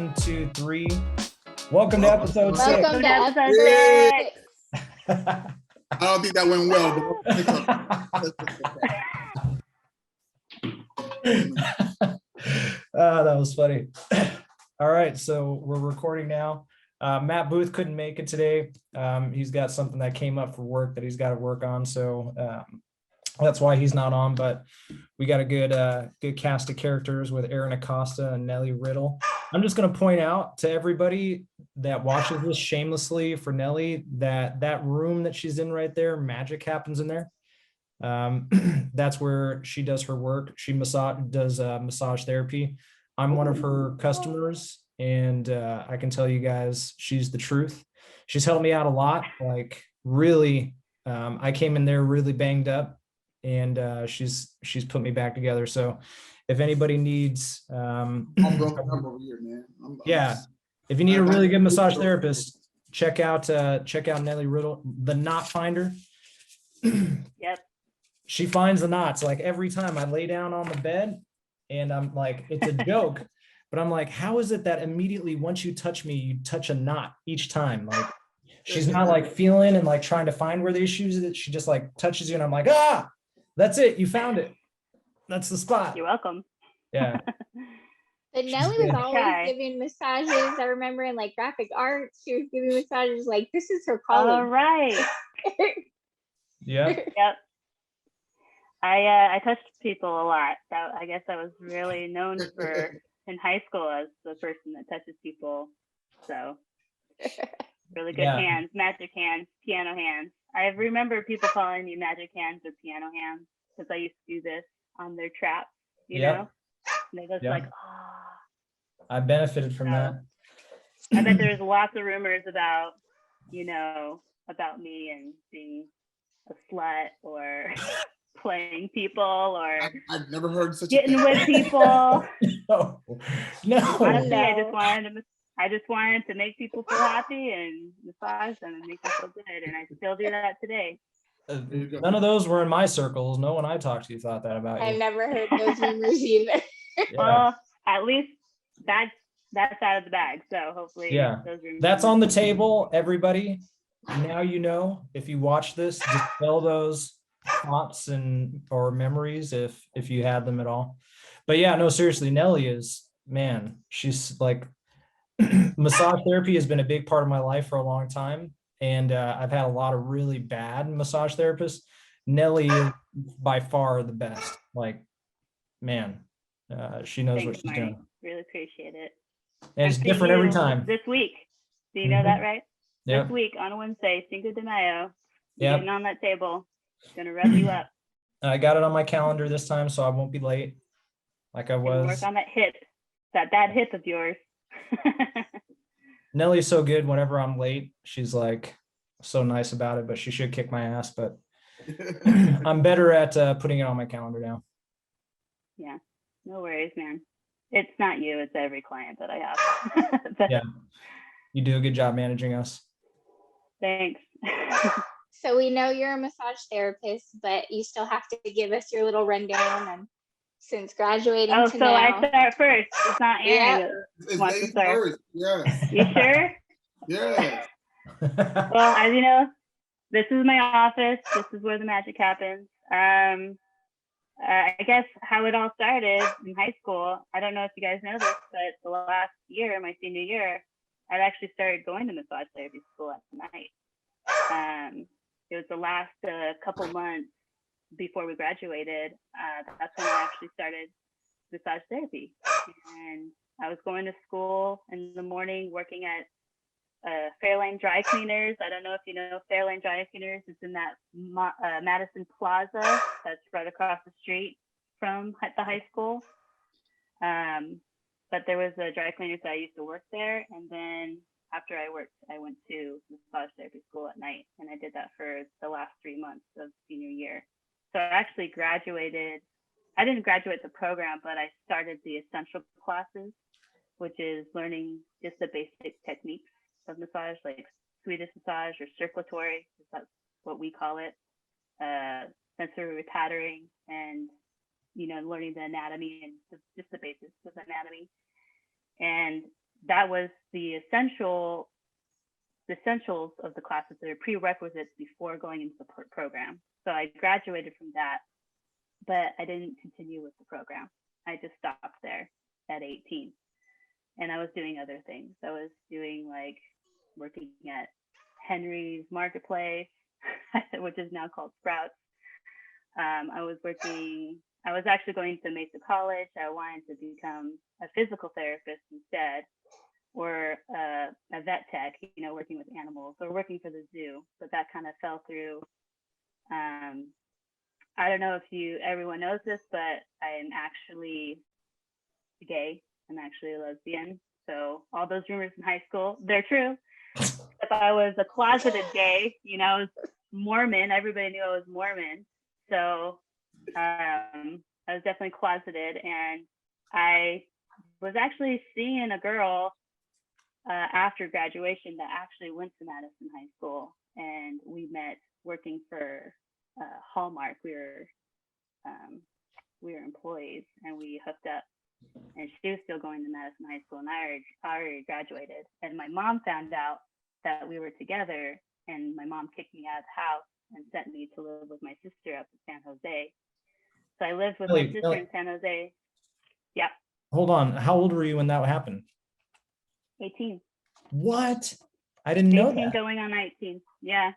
1, 2, 3. Welcome to episode 6. Welcome to episode 6. I don't think that went well. That was funny. All right, so we're recording now. Matt Booth couldn't make it today. He's got something that came up for work that he's got to work on, so that's why he's not on. But we got a good cast of characters with Aaron Acosta and Nellie Riddle. I'm just going to point out to everybody that watches this shamelessly for Nellie that room that she's in right there, magic happens in there. That's where she does her work. She does massage therapy. I'm one of her customers, and I can tell you guys, she's the truth. She's helped me out a lot. Like really, I came in there really banged up, and she's put me back together. So if anybody needs, I'm broken up over here, man. yeah, if you need a really good massage therapist, check out Nellie Riddle, the knot finder. Yep. She finds the knots. Like every time I lay down on the bed and I'm like, it's a joke, but I'm like, how is it that immediately once you touch me, you touch a knot each time? Like she's not like feeling and like trying to find where the issues is. She just like touches you and I'm like, that's it. You found it. That's the spot. You're welcome. Yeah. But Nellie was always giving massages. I remember in like graphic arts, she was giving massages like this is her calling. All right. Yep. I touched people a lot. I guess I was really known for in high school as the person that touches people. So really good hands, magic hands, piano hands. I remember people calling me magic hands or piano hands because I used to do this on their traps, you know? And they just like, I benefited from that. I bet there's lots of rumors about, about me and being a slut or playing people or I've never heard such getting a with people. No. Honestly, I just wanted to make people feel happy and massage them and make them feel good, and I still do that today. None of those were in my circles. No one I talked to thought that about you. I never heard those rumors either. Well, at least that's out of the bag. So hopefully, those rumors that's on the table, everybody. Now you know. If you watch this, dispel those thoughts or memories if you had them at all. But yeah, no, seriously, Nellie is, man, she's like massage therapy has been a big part of my life for a long time. And I've had a lot of really bad massage therapists. Nellie is by far the best. Like, man, she knows what she's doing. Really appreciate it. And it's different every time. This week, do you know that, right? Yep. This week on Wednesday, Cinco de Mayo, getting on that table. It's gonna rub you up. I got it on my calendar this time, so I won't be late. Like I was. Work on that hip, that bad hip of yours. Nellie's so good. Whenever I'm late, she's like so nice about it. But she should kick my ass. But I'm better at putting it on my calendar now. Yeah, no worries, man. It's not you. It's every client that I have. Yeah, you do a good job managing us. Thanks. So we know you're a massage therapist, but you still have to give us your little rundown. And since graduating to now, I start first. It's not Aaron It's wants to start. first. Yes. You sure? Yes. Well, as you know, this is my office. This is where the magic happens. I guess how it all started in high school. I don't know if you guys know this, but the last year, my senior year, I'd actually started going to massage therapy school at night. It was the last couple months before we graduated. That's when I actually started massage therapy. And I was going to school in the morning, working at Fairlane Dry Cleaners. I don't know if you know Fairlane Dry Cleaners. It's in that Madison Plaza that's right across the street from the high school. But there was a dry cleaners that I used to work there, and then after I worked, I went to massage therapy school at night, and I did that for the last 3 months of senior year. So I actually graduated. I didn't graduate the program, but I started the essential classes, which is learning just the basic techniques of massage, like Swedish massage or circulatory, that's what we call it, sensory repatterning, and learning the anatomy and just the basics of anatomy. And that was the essentials of the classes that are prerequisites before going into the program. So I graduated from that, but I didn't continue with the program. I just stopped there at 18. And I was doing other things. I was doing like working at Henry's Marketplace, which is now called Sprouts. I was actually going to Mesa College. I wanted to become a physical therapist instead, or a vet tech, you know, working with animals or working for the zoo, but that kind of fell through. I don't know if everyone knows this, but I am actually gay. I'm actually a lesbian. So all those rumors in high school, they're true. If I was a closeted gay, you know, I was Mormon. Everybody knew I was Mormon. So I was definitely closeted, and I was actually seeing a girl after graduation that actually went to Madison High School, and we met working for Hallmark. We were employees, and we hooked up. And she was still going to Madison High School, and I already graduated. And my mom found out that we were together, and my mom kicked me out of the house and sent me to live with my sister up in San Jose. So I lived with my sister in San Jose. Yeah. Hold on. How old were you when that happened? 18. What? I didn't know 18 that. going on 19. Yeah.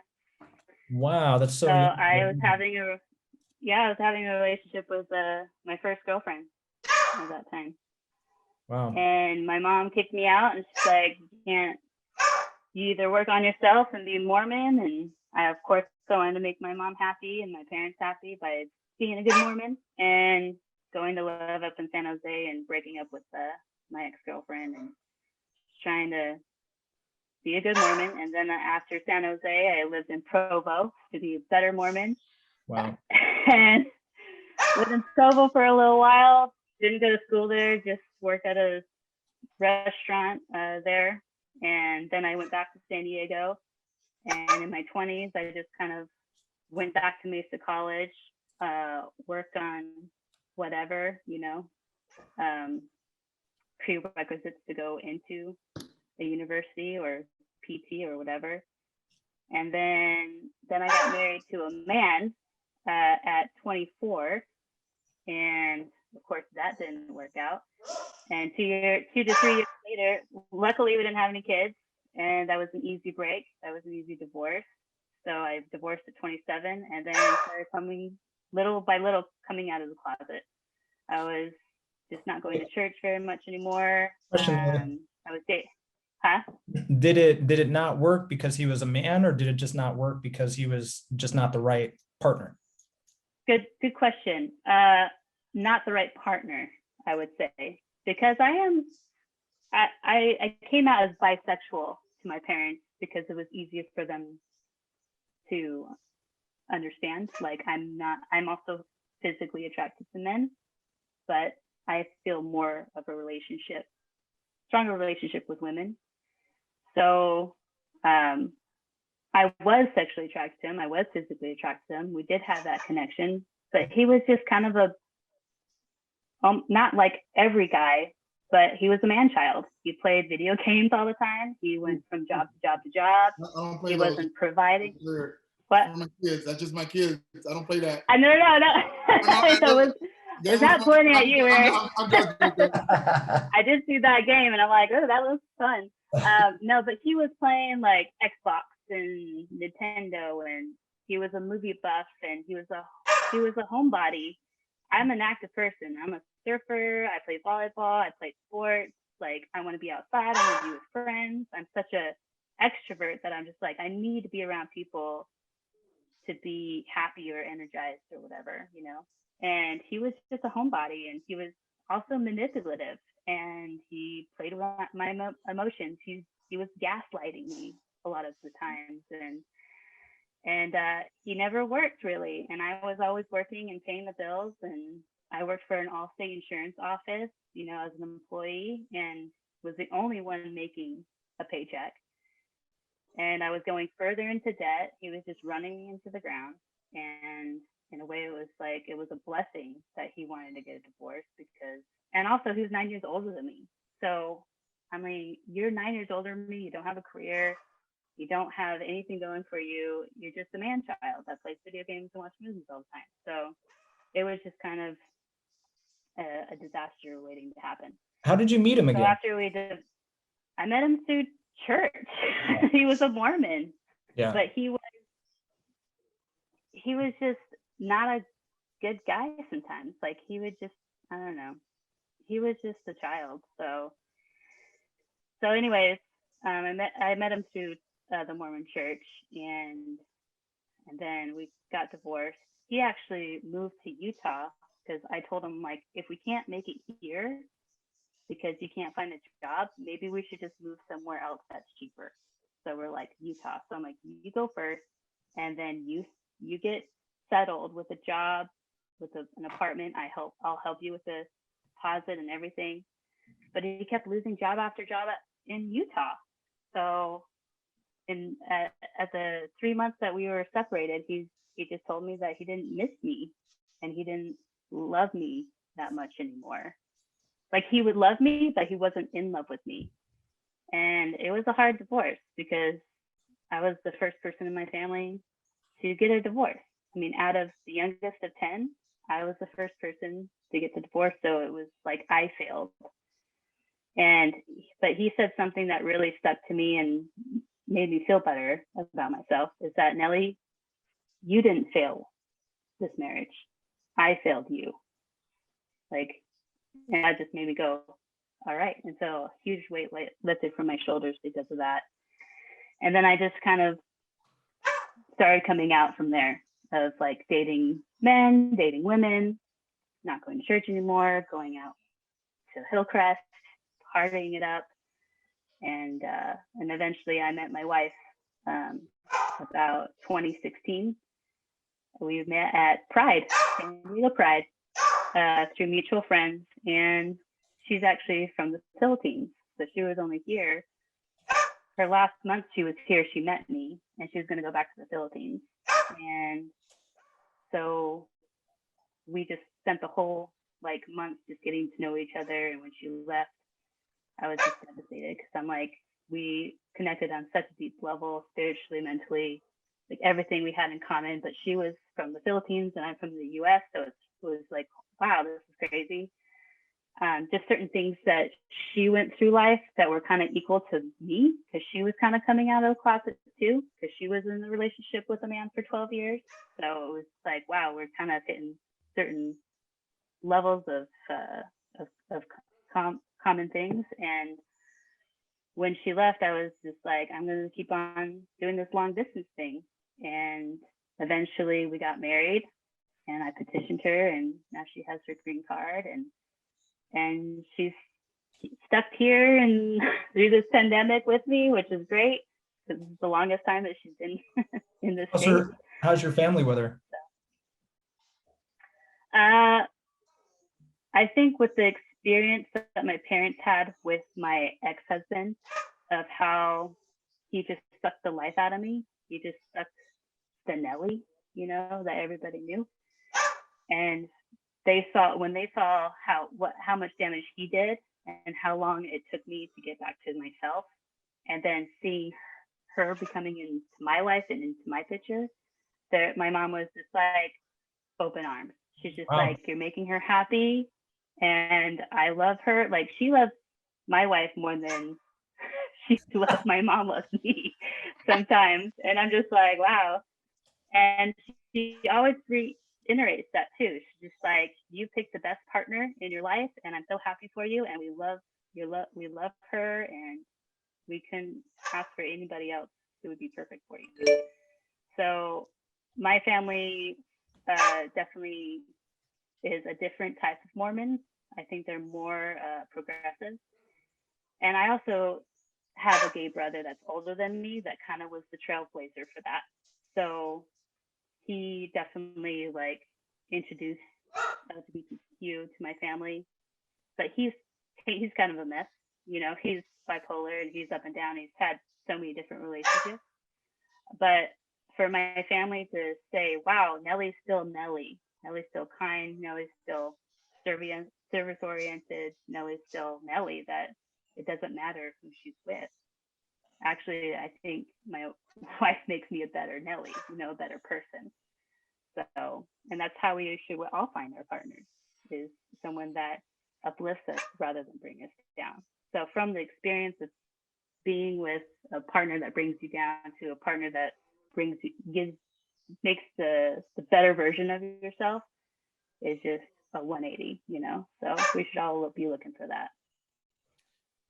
Wow, that's so. So I was having a relationship with my first girlfriend at that time. Wow. And my mom kicked me out, and she's like, you either work on yourself and be Mormon. And I, of course, wanted to make my mom happy and my parents happy by being a good Mormon and going to live up in San Jose and breaking up with my ex-girlfriend and trying to be a good Mormon. And then after San Jose, I lived in Provo to be a better Mormon. Wow. And lived in Provo for a little while. Didn't go to school there, just worked at a restaurant there. And then I went back to San Diego. And in my 20s, I just kind of went back to Mesa College, worked on whatever, you know, prerequisites to go into a university or PT or whatever. And then I got married to a man at 24. And of course, that didn't work out. And 2 to 3 years later, luckily we didn't have any kids, and that was an easy break. That was an easy divorce. So I divorced at 27, and then started coming little by little coming out of the closet. I was just not going to church very much anymore. Question. I was dating. Huh? Did it not work because he was a man, or did it just not work because he was just not the right partner? Good question. Not the right partner, I would say, because I came out as bisexual to my parents because it was easier for them to understand. Like I'm also physically attracted to men, but I feel more of a stronger relationship with women. So I was sexually attracted to him. I was physically attracted to him. We did have that connection, but he was just kind of not like every guy, but he was a man-child. He played video games all the time. He went from job to job to job. I don't play He those. wasn't providing. What? For my kids. That's just my kids. I don't play that. No. Was not pointing at you, Eric. I did see that game, and I'm like, oh, that looks fun. No, but he was playing like Xbox and Nintendo, and he was a movie buff, and he was a homebody. I'm an active person. I'm a surfer. I play volleyball. I play sports. Like, I want to be outside. I want to be with friends. I'm such a extrovert that I'm just like, I need to be around people to be happy or energized or whatever, you know. And he was just a homebody, and he was also manipulative, and he played with my emotions. He was gaslighting me a lot of the times, and he never worked really. And I was always working and paying the bills, and I worked for an all-state insurance office, you know, as an employee, and was the only one making a paycheck. And I was going further into debt. He was just running me into the ground. And in a way, it was a blessing that he wanted to get a divorce and also he was 9 years older than me. So I'm like, you're 9 years older than me. You don't have a career. You don't have anything going for you. You're just a man child that plays video games and watches movies all the time. So it was just kind of a disaster waiting to happen. How did you meet him So again? after I met him through church. He was a Mormon, Yeah. but he was just not a good guy sometimes. Like he would just, I don't know. He was just a child. So anyways, I met him through the Mormon church, and then we got divorced. He actually moved to Utah because I told him, like, if we can't make it here because you can't find a job, maybe we should just move somewhere else that's cheaper. So we're like, Utah. So I'm like, you go first, and then you get settled with a job, with an apartment. I'll help you with the deposit and everything. But he kept losing job after job in Utah. So at the 3 months that we were separated, he just told me that he didn't miss me and he didn't love me that much anymore. Like he would love me, but he wasn't in love with me. And it was a hard divorce because I was the first person in my family to get a divorce. I mean, out of the youngest of 10, I was the first person to get the divorce. So it was like I failed. But he said something that really stuck to me and made me feel better about myself, is that, Nellie, you didn't fail this marriage. I failed you. Like, and that just made me go, all right. And so a huge weight lifted from my shoulders because of that. And then I just kind of started coming out from there, of like dating men, dating women, not going to church anymore, going out to Hillcrest, partying it up. And eventually I met my wife about 2016. We met at Pride, San Diego Pride, through mutual friends. And she's actually from the Philippines. So she was only here. Her last month she was here, she met me, and she was going to go back to the Philippines. And so we just spent the whole like month just getting to know each other. And when she left, I was just devastated because I'm like, we connected on such a deep level, spiritually, mentally, like everything we had in common. But she was from the Philippines and I'm from the US. So it was like, wow, this is crazy. Just certain things that she went through life that were kind of equal to me, because she was kind of coming out of the closet too, because she was in a relationship with a man for 12 years. So it was like, wow, we're kind of hitting certain levels of common things. And when she left, I was just like, I'm going to keep on doing this long distance thing. And eventually we got married, and I petitioned her, and now she has her green card, and she's stuck here and through this pandemic with me, which is great. This is the longest time that she's been in this state. How's your family with her? I think with the experience that my parents had with my ex-husband, of how he just sucked the life out of me. He just sucked the Nellie, that everybody knew. And when they saw how much damage he did and how long it took me to get back to myself, and then seeing her becoming into my life and into my picture, my mom was just like open arms. She's just like, you're making her happy, and I love her. Like, she loves my wife more than she loves my mom loves me sometimes. And I'm just like, wow. And she always reiterates that too. She's just like, you picked the best partner in your life, and I'm so happy for you, and we love her, and we couldn't ask for anybody else who would be perfect for you. So my family definitely is a different type of Mormon. I think they're more progressive. And I also have a gay brother that's older than me that kind of was the trailblazer for that. So he definitely like introduced LGBTQ to my family. But he's kind of a mess. He's bipolar and he's up and down. He's had so many different relationships. But for my family to say, wow, Nellie's still Nellie. Nellie's still kind. Nellie's still service-oriented. Nellie's still Nellie. That it doesn't matter who she's with. Actually, I think my wife makes me a better Nellie, a better person. So, and that's how we should all find our partners, is someone that uplifts us rather than bring us down. So from the experience of being with a partner that brings you down to a partner that makes the better version of yourself, is just a 180, So we should all be looking for that.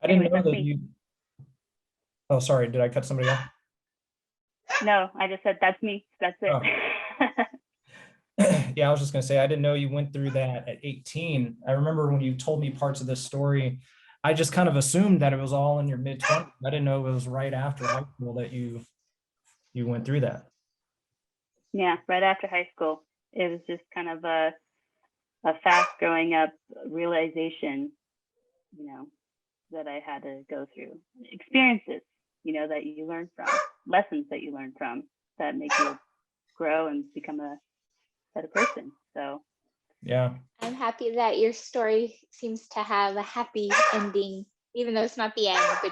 I didn't Anyways, know that's that me. you. Oh, sorry. Did I cut somebody off? No, I just said that's me. That's it. Oh. Yeah, I was just gonna say, I didn't know you went through that at 18. I remember when you told me parts of this story, I just kind of assumed that it was all in your mid-20s. I didn't know it was right after high school that you went through that. Yeah, right after high school. It was just kind of a fast growing up realization, that I had to go through. Experiences, that you learn from, lessons that you learn from that make you grow and become a better person. So Yeah. I'm happy that your story seems to have a happy ending, even though it's not the end, but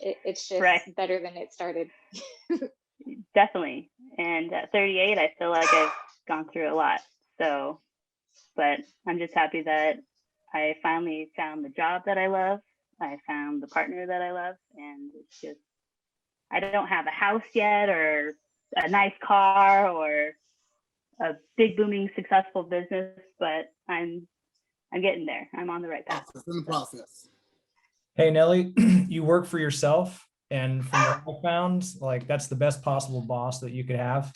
it's just right. better than it started. Definitely. And at 38, I feel like I've gone through a lot. So, but I'm just happy that I finally found the job that I love. I found the partner that I love. And it's just, I don't have a house yet or a nice car or a big booming successful business, but I'm getting there. I'm on the right path. It's in the process. Hey, Nellie, you work for yourself, and from what I found, like, that's the best possible boss that you could have.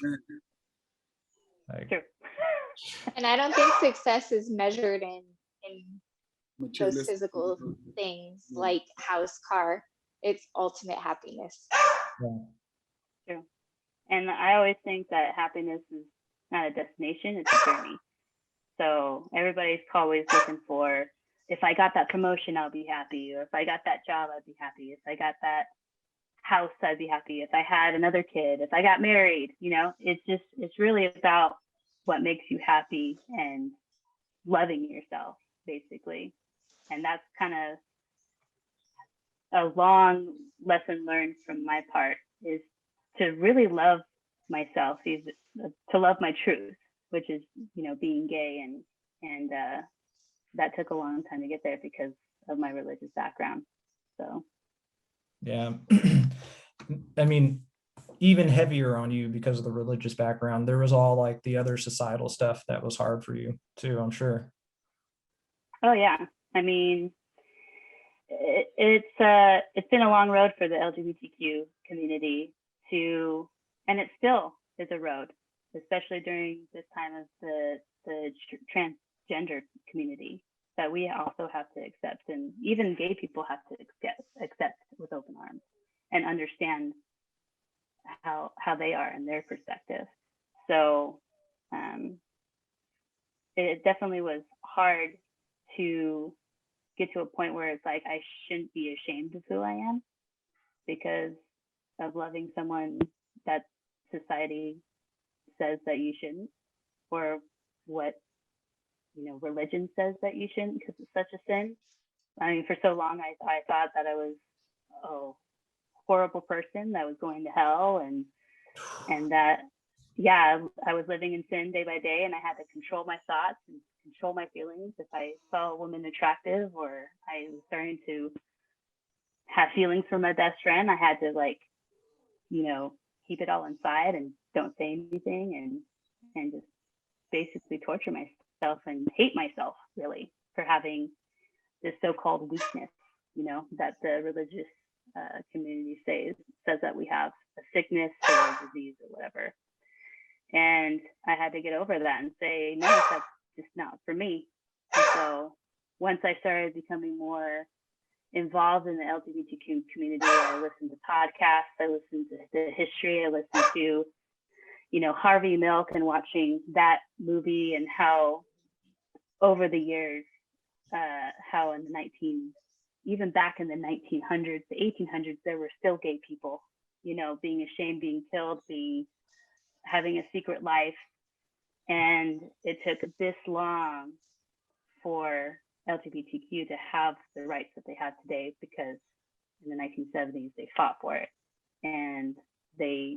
Like, True. And I don't think success is measured in those Materialistic. physical things Yeah. like house, car. It's ultimate happiness. yeah. True. And I always think that happiness is not a destination, it's a journey. So everybody's always looking for, if I got that promotion, I'll be happy. Or if I got that job, I'd be happy. If I got that house, I'd be happy. If I had another kid, if I got married, it's really about what makes you happy and loving yourself, basically. And that's kind of a long lesson learned from my part, is to really love myself, to love my truth, which is, being gay. And that took a long time to get there because of my religious background. So Yeah. I mean, even heavier on you because of the religious background. There was all like the other societal stuff that was hard for you too, I'm sure. oh yeah, I mean, it's been a long road for the LGBTQ community and it still is a road, especially during this time of the transgender community, that we also have to accept, and even gay people have to accept with open arms and understand how they are and their perspective. So it definitely was hard to get to a point where it's like I shouldn't be ashamed of who I am because of loving someone that society says that you shouldn't, or what religion says that you shouldn't because it's such a sin. I mean, for so long I thought that I was a horrible person that was going to hell, and that I was living in sin day by day, and I had to control my thoughts and control my feelings. If I saw a woman attractive, or I was starting to have feelings for my best friend, I had to keep it all inside and don't say anything, and just basically torture myself and hate myself really for having this so-called weakness, that the religious community says that we have a sickness or a disease or whatever. And I had to get over that and say, no, that's just not for me. And so once I started becoming more involved in the LGBTQ community, I listened to podcasts, I listened to the history, I listened to, Harvey Milk, and watching that movie, and how over the years, how even back in the 1900s, the 1800s, there were still gay people, being ashamed, being killed, having a secret life. And it took this long for LGBTQ to have the rights that they have today, because in the 1970s they fought for it, and they,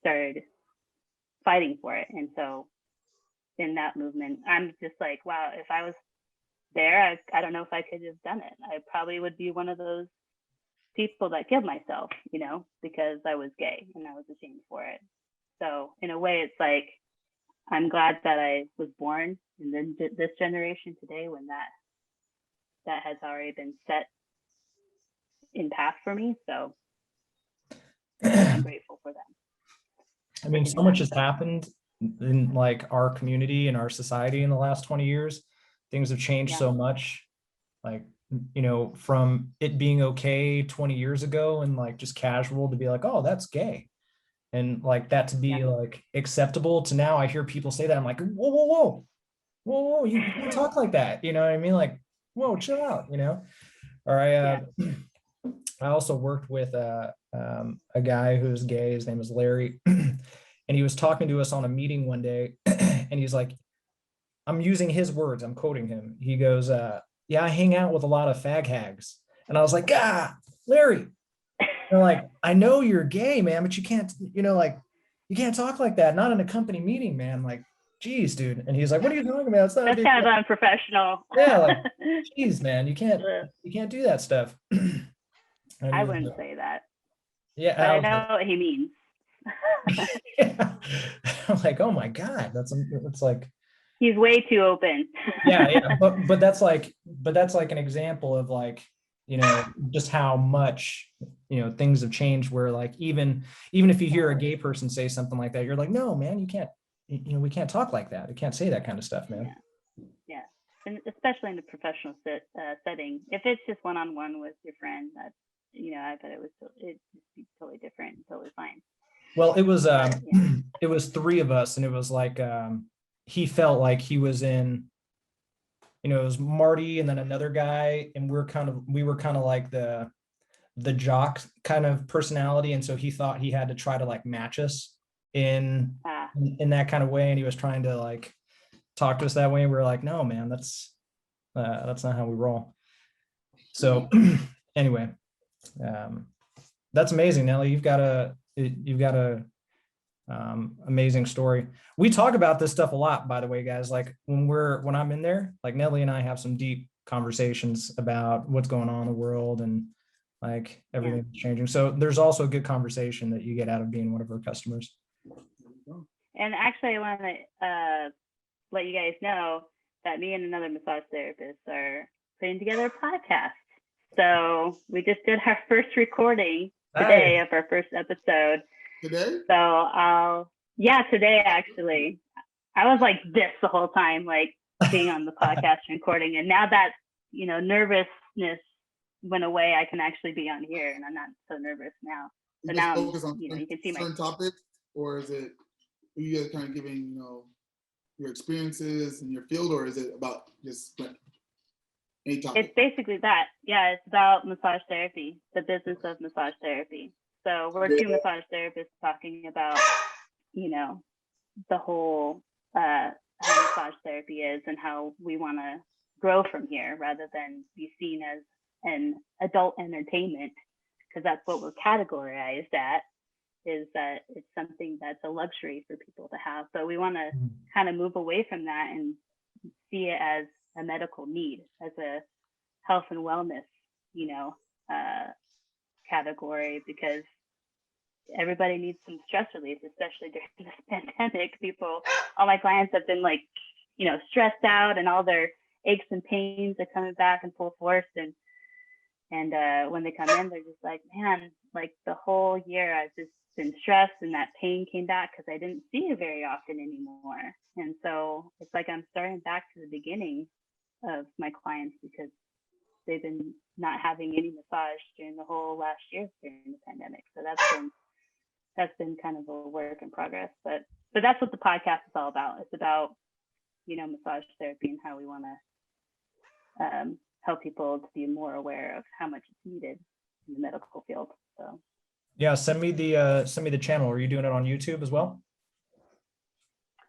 started fighting for it. And so in that movement, I'm just like, wow, if I was there, I don't know if I could have done it. I probably would be one of those people that killed myself, because I was gay and I was ashamed for it. So in a way, it's like, I'm glad that I was born in this generation today, when that has already been set in path for me. So I'm grateful for that. I mean, so much has happened in like our community and our society in the last 20 years. Things have changed Yeah. so much, like, from it being okay 20 years ago and like just casual to be like, oh, that's gay. And like that to be like acceptable, to now I hear people say that. I'm like, whoa, you can't talk like that. You know what I mean? Like, whoa, chill out, Or I also worked with a guy who's gay. His name is Larry. And he was talking to us on a meeting one day, and he's like, I'm using his words, I'm quoting him. He goes, yeah, I hang out with a lot of fag hags. And I was like, Larry, like, I know you're gay, man, but you can't, like, you can't talk like that, not in a company meeting, man. Like, geez, dude. And he's like, what are you talking about? It's not That's kind of unprofessional. Yeah, like, geez, man, you can't do that stuff. I wouldn't say that. Yeah, but I know what he means. yeah. I'm like, oh my God, it's like, he's way too open. yeah, but that's like an example of like, just how much, things have changed, where like, even if you hear a gay person say something like that, you're like, no, man, you can't, we can't talk like that. We can't say that kind of stuff, man. Yeah. And especially in the professional setting, if it's just one-on-one with your friend, that, I bet it'd be totally different, totally fine. Well, it was it was three of us, and it was like, he felt like he was in, it was Marty and then another guy, and we were kind of like the jock kind of personality, and so he thought he had to try to like match us in that kind of way, and he was trying to like talk to us that way, and we were like, no, man, that's not how we roll. So anyway, that's amazing, Nellie. You've got a amazing story. We talk about this stuff a lot, by the way, guys. Like when I'm in there, like Nellie and I have some deep conversations about what's going on in the world and like everything's changing. So there's also a good conversation that you get out of being one of our customers. And actually, I want to let you guys know that me and another massage therapist are putting together a podcast. So we just did our first recording today of our first episode. Today? So today actually. I was like this the whole time, like being on the podcast recording, and now that nervousness went away, I can actually be on here, and I'm not so nervous now. So now focus on you can see certain topics, or is it you guys kind of giving your experiences in your field, or is it about just any topic? It's basically that. Yeah, it's about massage therapy, the business of massage therapy. So we're two massage therapists talking about, the whole how massage therapy is and how we want to grow from here, rather than be seen as an adult entertainment, because that's what we're categorized at, is that it's something that's a luxury for people to have. So we want to kind of move away from that and see it as a medical need, as a health and wellness, category, because everybody needs some stress relief, especially during this pandemic. All my clients have been like, stressed out, and all their aches and pains are coming back in full force. And when they come in, they're just like, man, like the whole year I've just been stressed, and that pain came back because I didn't see it very often anymore. And so it's like I'm starting back to the beginning of my clients, because they've been not having any massage during the whole last year during the pandemic. So that's been kind of a work in progress, but that's what the podcast is all about. It's about, massage therapy and how we want to help people to be more aware of how much it's needed in the medical field. So yeah, send me the channel. Are you doing it on YouTube as well?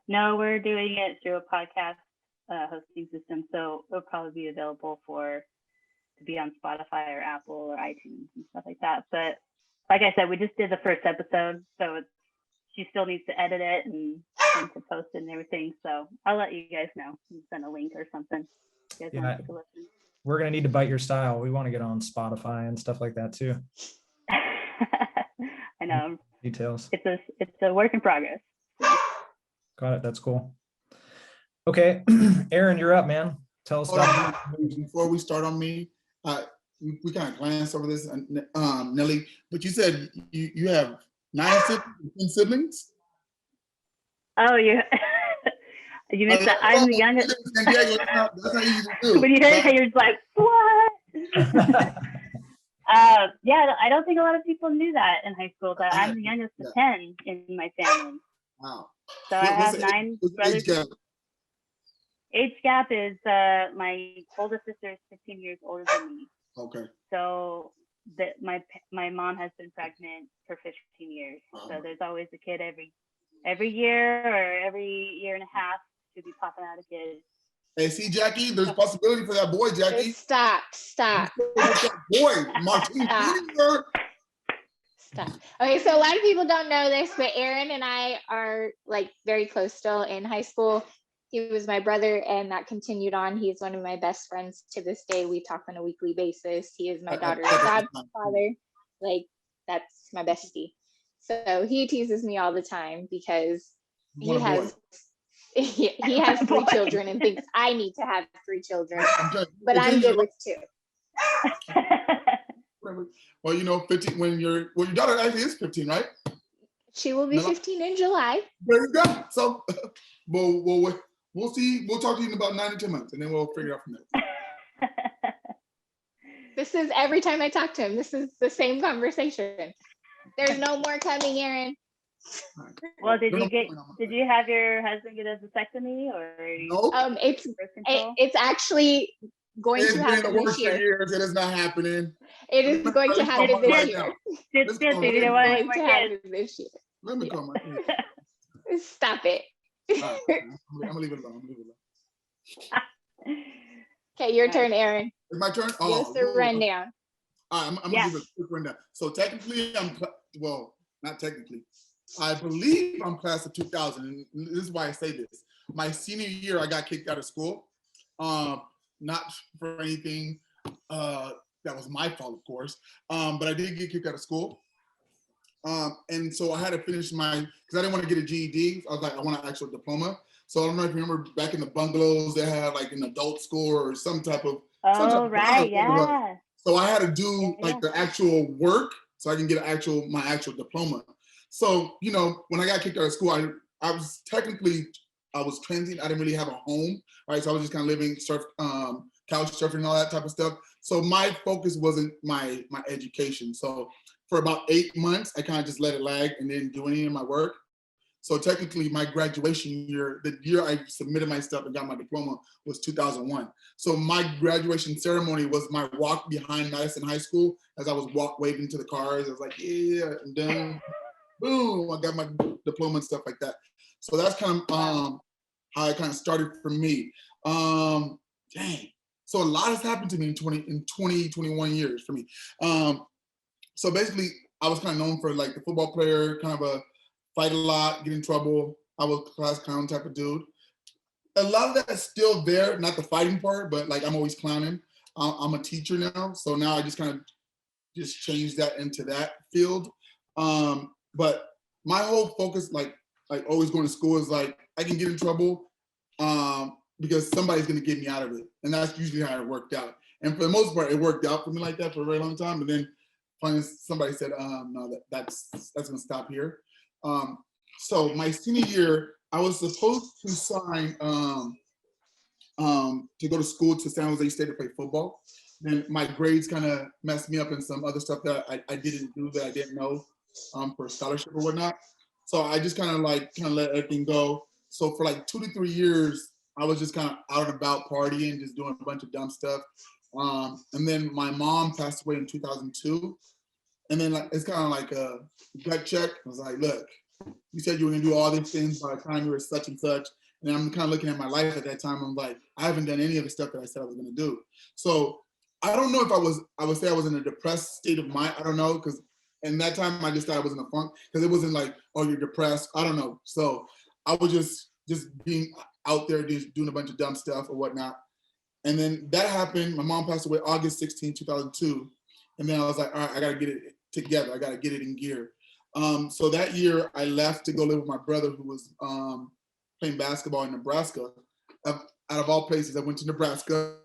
no, we're doing it through a podcast hosting system, so it'll probably be available to be on Spotify or Apple or iTunes and stuff like that. But like I said, we just did the first episode, so she still needs to edit it and to post it and everything. So I'll let you guys know. Send a link or something. You guys want to take a listen. We're gonna need to bite your style. We want to get on Spotify and stuff like that too. I know. Details. It's a work in progress. Got it. That's cool. Okay, Aaron, you're up, man. Tell us about. Before we start on me, we kind of glanced over this, Nellie, but you said you have 9 siblings? Oh, you missed that. I'm the youngest. That's not easy to do. When you heard it, you're just like, what? Yeah, I don't think a lot of people knew that in high school, that I'm the youngest of 10 in my family. Wow. So I have 9 brothers. Age gap is my oldest sister is 15 years older than me. Okay. So my mom has been pregnant for 15 years. So there's always a kid every year or every year and a half should be popping out a kid. Hey, see, Jackie, there's a possibility for that boy, Jackie. Stop. Boy, Martin Jr. Stop. Okay, so a lot of people don't know this, but Aaron and I are like very close still in high school. He was my brother, and that continued on. He's one of my best friends to this day. We talk on a weekly basis. He is my daughter's godfather. Like, that's my bestie. So he teases me all the time because he has 3 children and thinks I need to have 3 children. But I'm good with 2. Well, 15 when your daughter actually is 15, right? She will be 15 in July. There you go. So we'll see. We'll talk to you in about 9 to 10 months, and then we'll figure it out from there. This is every time I talk to him. This is the same conversation. There's no more coming, Aaron. Well, did you have your husband get a vasectomy or? Nope. It's actually going to happen this year. Years, it is not happening. It is going to happen this year. It's going to happen this year. Let me call my. Stop it. Right, I'm gonna leave it alone. Okay, your turn, Aaron. It's my turn. Give us a rundown. I'm gonna give a quick rundown. So technically, not technically. I believe I'm class of 2000, and this is why I say this. My senior year, I got kicked out of school. Not for anything that was my fault, of course. But I did get kicked out of school. And so I had to finish because I didn't want to get a GED. I was like, I want an actual diploma. So I don't know if you remember back in the bungalows, they had like an adult school or some type of. Right, yeah. So I had to do like the actual work so I can get my actual diploma. So, when I got kicked out of school, I was transient. I didn't really have a home, right? So I was just kind of living, couch surfing and all that type of stuff. So my focus wasn't my education. So for about 8 months, I kind of just let it lag and didn't do any of my work. So technically my graduation year, the year I submitted my stuff and got my diploma was 2001. So my graduation ceremony was my walk behind Madison High School as I was waving to the cars. I was like, yeah, I'm done. Boom, I got my diploma and stuff like that. So that's kind of how it kind of started for me. Dang. So a lot has happened to me in 21 years for me. So basically, I was kind of known for like the football player, kind of a fight a lot, get in trouble. I was a class clown type of dude. A lot of that's still there, not the fighting part, but like I'm always clowning. I'm a teacher now, so now I just kind of just changed that into that field. But my whole focus, like always going to school, is like I can get in trouble because somebody's going to get me out of it, and that's usually how it worked out. And for the most part, it worked out for me like that for a very long time. But then finally, somebody said, "No, that's going to stop here." So my senior year, I was supposed to sign to go to school to San Jose State to play football. Then my grades kind of messed me up and some other stuff that I didn't do that I didn't know for a scholarship or whatnot. So I just kind of let everything go. So for like 2 to 3 years, I was just kind of out and about partying, just doing a bunch of dumb stuff. And then my mom passed away in 2002. And then it's kind of like a gut check. I was like, look, you said you were gonna do all these things by the time you were such and such, And I'm kind of looking at my life at that time. I'm like, I haven't done any of the stuff that I said I was going to do. So I don't know if I would say I was in a depressed state of mind. I don't know, because in that time I just thought I was in a funk, because it wasn't like, oh, you're depressed. I don't know. So I was just being out there, just doing a bunch of dumb stuff or whatnot. And then that happened. My mom passed away August 16, 2002. And then I was like, all right, I got to get it together. I got to get it in gear. So that year I left to go live with my brother, who was playing basketball in Nebraska. Out of all places, I went to Nebraska,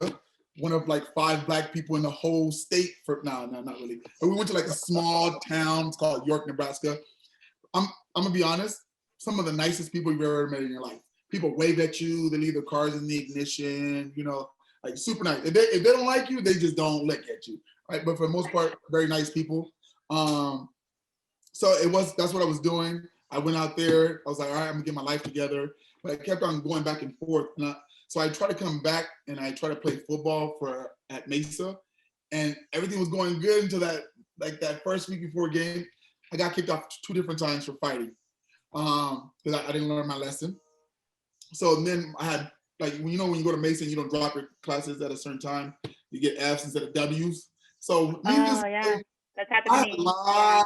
one of like 5 Black people in the whole state. No, not really. But we went to like a small town. It's called York, Nebraska. I'm gonna be honest. Some of the nicest people you've ever met in your life. People wave at you. They leave their cars in the ignition. You know, like super nice. If they don't like you, they just don't look at you. Right? But for the most part, very nice people. So that's what I was doing. I went out there. I was like, all right, I'm gonna get my life together. But I kept on going back and forth. So I tried to come back and I tried to play football at Mesa, and everything was going good until that first week before a game. I got kicked off 2 different times for fighting because I didn't learn my lesson. So then I had, like, when you go to Mesa and you don't drop your classes at a certain time, you get F's instead of W's. So yeah, that's happened to me. A lot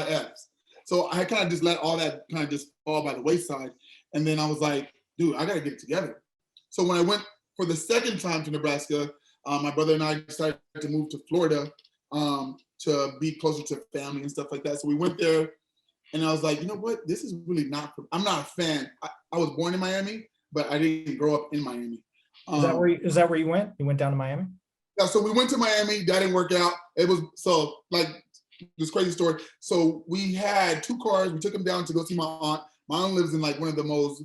of F's. So I kind of just let all that kind of just fall by the wayside. And then I was like, dude, I got to get it together. So when I went for the second time to Nebraska, my brother and I decided to move to Florida to be closer to family and stuff like that. So we went there, and I was like, you know what? This is really I'm not a fan. I was born in Miami, but I didn't grow up in Miami. Is that where you went? You went down to Miami? Yeah, so we went to Miami. That didn't work out. It was this crazy story. So we had 2 cars. We took them down to go see my aunt. My aunt lives in like one of the most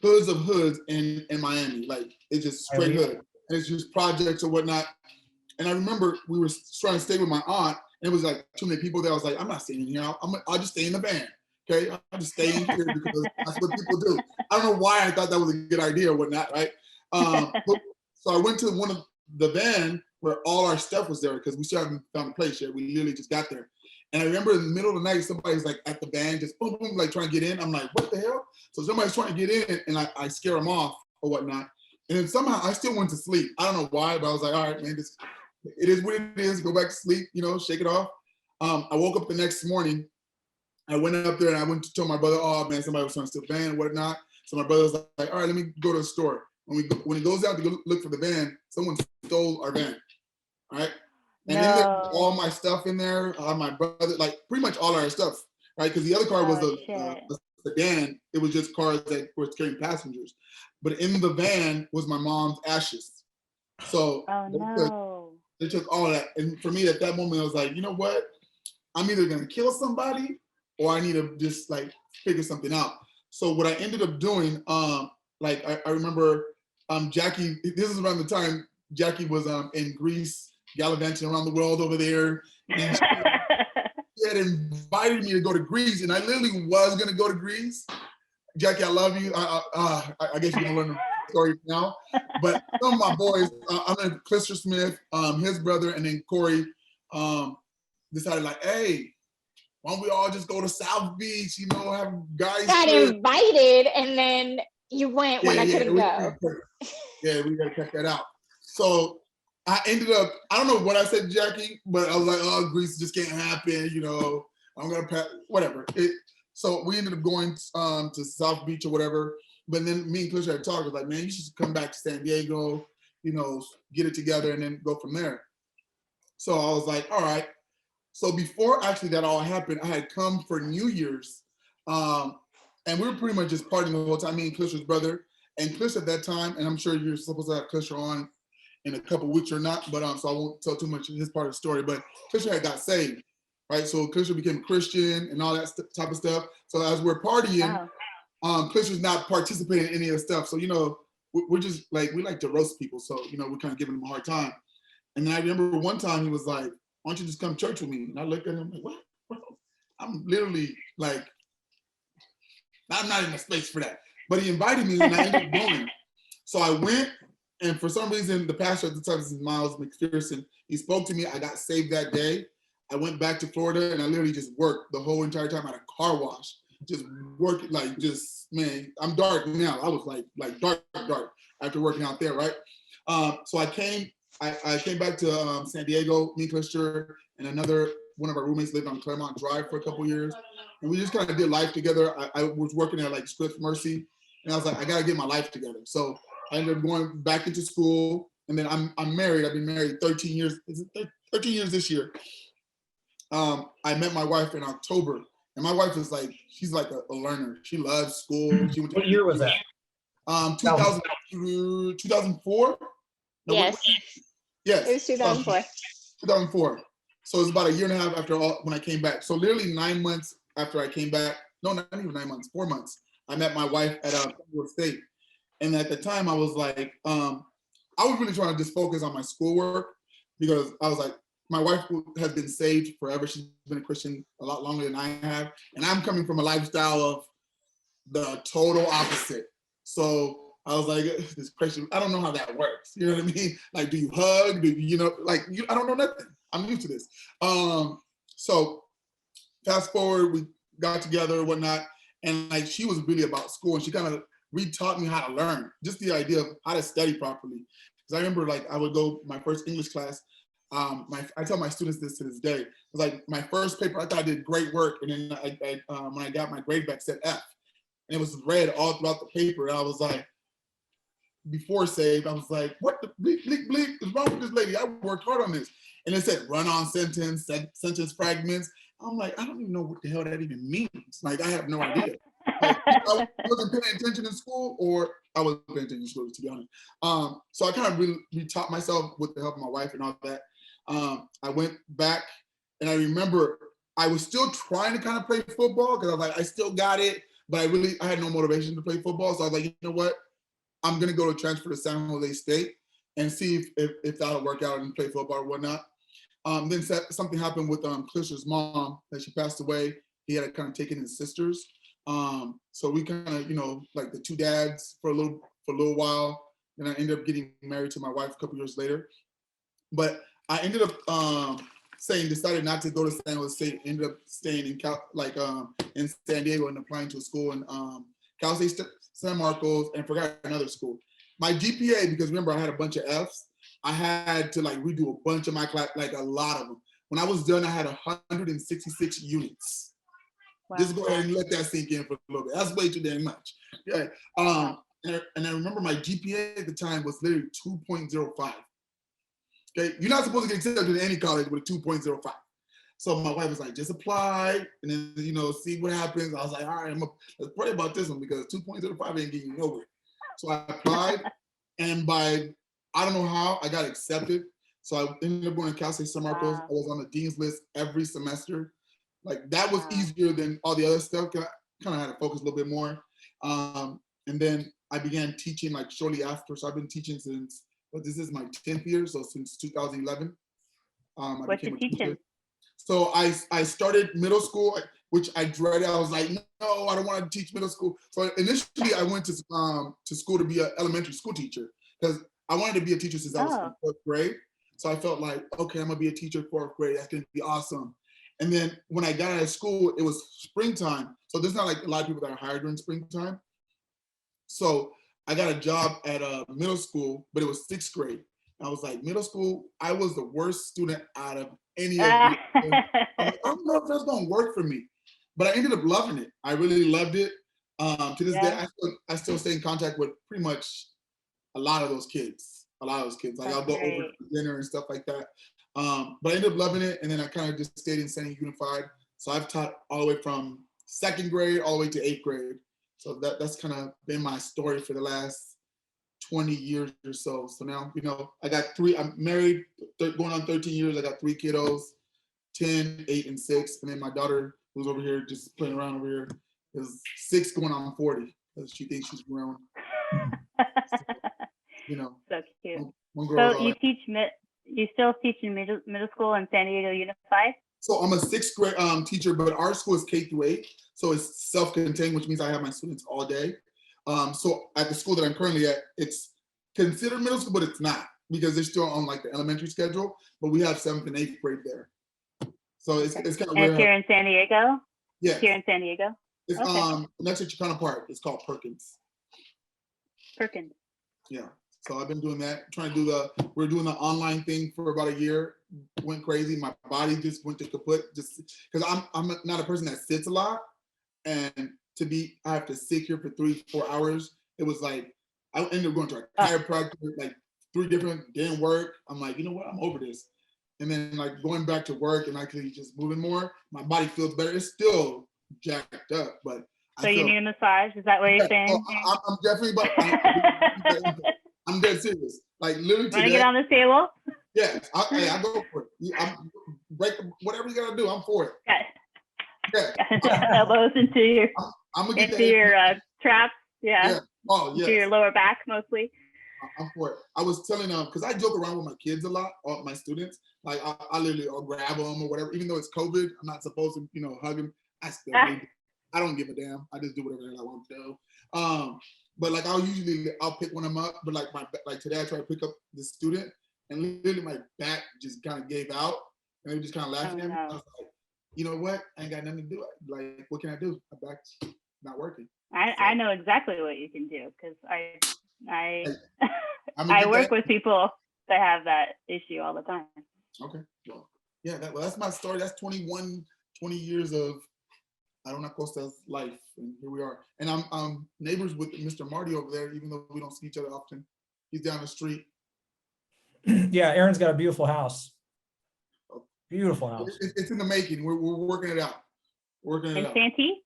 hoods of hoods in Miami. Like, it's just straight hood. And it's just projects or whatnot. And I remember we were trying to stay with my aunt, and it was like too many people there. I was like, I'm not staying in here. I'll just stay in the van. Okay, I'll just stay in here because that's what people do. I don't know why I thought that was a good idea or whatnot, right? So I went to one of the van where all our stuff was there, because we still haven't found a place yet. We literally just got there. And I remember in the middle of the night, somebody's like at the van, just boom, boom, like trying to get in. I'm like, what the hell? So somebody's trying to get in, and I scare them off or whatnot. And then somehow I still went to sleep. I don't know why, but I was like, all right, man, it is what it is. Go back to sleep, shake it off. I woke up the next morning. I went up there and I went to tell my brother, oh man, somebody was trying to steal the van and whatnot. So my brother was like, all right, let me go to the store. When he goes out to go look for the van, someone stole our van. All right. And then there's all my stuff in there, my brother, like pretty much all our stuff, right? Because the other car was a sedan. It was just cars that were carrying passengers. But in the van was my mom's ashes. So they took all that. And for me at that moment, I was like, you know what? I'm either gonna kill somebody or I need to just like figure something out. So what I ended up doing, I remember Jackie, this is around the time Jackie was in Greece, gallivanting around the world over there. And she had invited me to go to Greece, and I literally was gonna go to Greece. Jackie, I love you. I guess you're gonna learn the story now. But some of my boys, Clister Smith, his brother, and then Corey, decided like, hey, why don't we all just go to South Beach? Have guys. Got invited, and then you went when I couldn't go. Yeah, we gotta check that out. So I ended up, I don't know what I said to Jackie, but I was like, oh, Greece just can't happen, I'm gonna pass, whatever. So we ended up going to South Beach or whatever. But then me and Clish had talked. I was like, man, you should come back to San Diego, get it together and then go from there. So I was like, all right. So before actually that all happened, I had come for New Year's. And we were pretty much just partying the whole time, me and Clisher's brother. And Clish at that time, and I'm sure you're supposed to have Clisher on in a couple weeks or not, but so I won't tell too much of his part of the story, but Clisher had got saved, right? So Clisher became a Christian and all that type of stuff. So as we're partying, Clisher's not participating in any of the stuff. So, we're just like, we like to roast people. So, we're kind of giving him a hard time. And then I remember one time he was like, why don't you just come to church with me? And I looked at him like, what? Bro? I'm literally like, I'm not in the space for that. But he invited me and I ended up going. So I went, and for some reason, the pastor at the time, is Miles McPherson, he spoke to me. I got saved that day. I went back to Florida and I literally just worked the whole entire time at a car wash. just working, like just, man, I'm dark now. I was like dark after working out there, right? So I came back to San Diego, me, Clister, and another one of our roommates lived on Claremont Drive for a couple years. And we just kind of did life together. I was working at like Scripps Mercy, and I was like, I gotta get my life together. So I ended up going back into school, and then I'm married. I've been married 13 years. Is it 13 years this year? I met my wife in October, and my wife is like, she's like a learner. She loves school. She went to What year was that? 2000, 2004? No, Yes, yes. it was 2004. 2004. So it's about a year and a half after when I came back. So literally 9 months after I came back, no, not even 9 months, 4 months, I met my wife at Federal State. And at the time I was like, I was really trying to just focus on my schoolwork, because I was like, my wife has been saved forever. She's been a Christian a lot longer than I have. And I'm coming from a lifestyle of the total opposite. So I was like, this Christian, I don't know how that works. You know what I mean? Like, do you hug? Do you know, like, I don't know nothing. I'm new to this. So fast forward, we got together and whatnot. And like, she was really about school, and she kind of re-taught me how to learn, just the idea of how to study properly. Because I remember like, I would go my first English class. I tell my students this to this day. It was like my first paper, I thought I did great work. And then when I got my grade back, said F. And it was red all throughout the paper. And I was like, before saved, I was like, what the bleep, bleep, bleep is wrong with this lady? I worked hard on this. And it said run-on sentence, sentence fragments. I'm like, I don't even know what the hell that even means. Like, I have no idea. Like, I wasn't paying attention in school, or I wasn't paying attention in school, to be honest. So I kind of really taught myself with the help of my wife and all that. I went back, and I remember I was still trying to kind of play football, because I was like, I still got it, but I had no motivation to play football. So I was like, you know what? I'm gonna go to transfer to San Jose State and see if that'll work out and play football or whatnot. Then something happened with Clister's mom, that she passed away. He had to kind of take in his sisters. So we kind of, like the two dads for a little while. And I ended up getting married to my wife a couple years later. But I ended up decided not to go to San Jose State. Ended up staying in San Diego and applying to a school in Cal State San Marcos, and forgot another school. My GPA, because remember I had a bunch of Fs, I had to like redo a bunch of my class, like a lot of them. When I was done, I had 166 units. Wow. Just go ahead and let that sink in for a little bit. That's way too dang much. Yeah. And I remember my GPA at the time was literally 2.05. Okay, you're not supposed to get accepted to any college with a 2.05. So my wife was like, just apply and then, see what happens. I was like, all right, let's pray about this one, because 2.05 ain't getting you nowhere. So I applied, and I don't know how, I got accepted. So I ended up going to Cal State San Marcos. Wow. I was on the dean's list every semester. Like, that was easier than all the other stuff. I kind of had to focus a little bit more. And then I began teaching like shortly after. So I've been teaching since, this is my 10th year. So since 2011. What you teaching? So I started middle school, which I dreaded. I was like, no, I don't want to teach middle school. So initially I went to school to be an elementary school teacher, because I wanted to be a teacher since I was in 4th grade. So I felt like, okay, I'm gonna be a teacher in 4th grade. That's gonna be awesome. And then when I got out of school, it was springtime. So there's not like a lot of people that are hired during springtime. So I got a job at a middle school, but it was 6th grade. I was like, middle school, I was the worst student out of any of them. I don't know if that's gonna work for me, but I ended up loving it. I really loved it. To this day, I still stay in contact with pretty much a lot of those kids. Like I'll go over to dinner and stuff like that. But I ended up loving it, and then I kind of just stayed in San Diego Unified. So I've taught all the way from 2nd grade all the way to 8th grade. So that's kind of been my story for the last 20 years or so. So now, I got 3, I'm married, going on 13 years. I got 3 kiddos, 10, 8, and 6. And then my daughter, who's over here just playing around over here, is 6 going on 40, because she thinks she's grown. So cute. One girl. So you still teach in middle school in San Diego Unified? So I'm a 6th grade teacher, but our school is K-8. So it's self-contained, which means I have my students all day. So at the school that I'm currently at, it's considered middle school, but it's not, because they're still on like the elementary schedule, but we have 7th and 8th grade there. So it's kind of weird. Here in San Diego? Yeah. Here in San Diego? It's Okay. next to Chicana Park. It's called Perkins. Perkins. Yeah. So I've been doing that, trying to do we're doing the online thing for about a year. Went crazy. My body just went to kaput just because I'm not a person that sits a lot. And I have to sit here for 3-4 hours. It was like, I ended up going to a chiropractor, like 3 different, didn't work. I'm like, you know what, I'm over this. And then like going back to work and actually just moving more, my body feels better. It's still jacked up, but So you need a massage? Is that what you're saying? I'm definitely, but I'm dead serious. Like literally Want to today. get on the table? Yeah, I go for it. I'm break whatever you gotta do. I'm for it. Yeah. Elbows into your I'm gonna get into your traps. Yeah. Yeah. Oh yeah. To your lower back mostly. I'm for it. I was telling them because I joke around with my kids a lot, all my students. Like I literally I'll grab them or whatever. Even though it's COVID, I'm not supposed to, hug them. I still do. I don't give a damn. I just do whatever I want to do. But like I'll pick one of them up. But like today I tried to pick up the student and literally my back just kind of gave out and they were just kind of laughing at me. I was like, you know what? I ain't got nothing to do. Like, what can I do? My back's not working. I know exactly what you can do because I work with that. people that have that issue all the time. Okay. Well, yeah, that's my story. That's 20 years of I don't know Costa's life, and here we are. And I'm neighbors with Mr. Marty over there, even though we don't see each other often. He's down the street. Yeah, Aaron's got a beautiful house. Beautiful house. It's in the making. We're working it out. Working it out. Santee?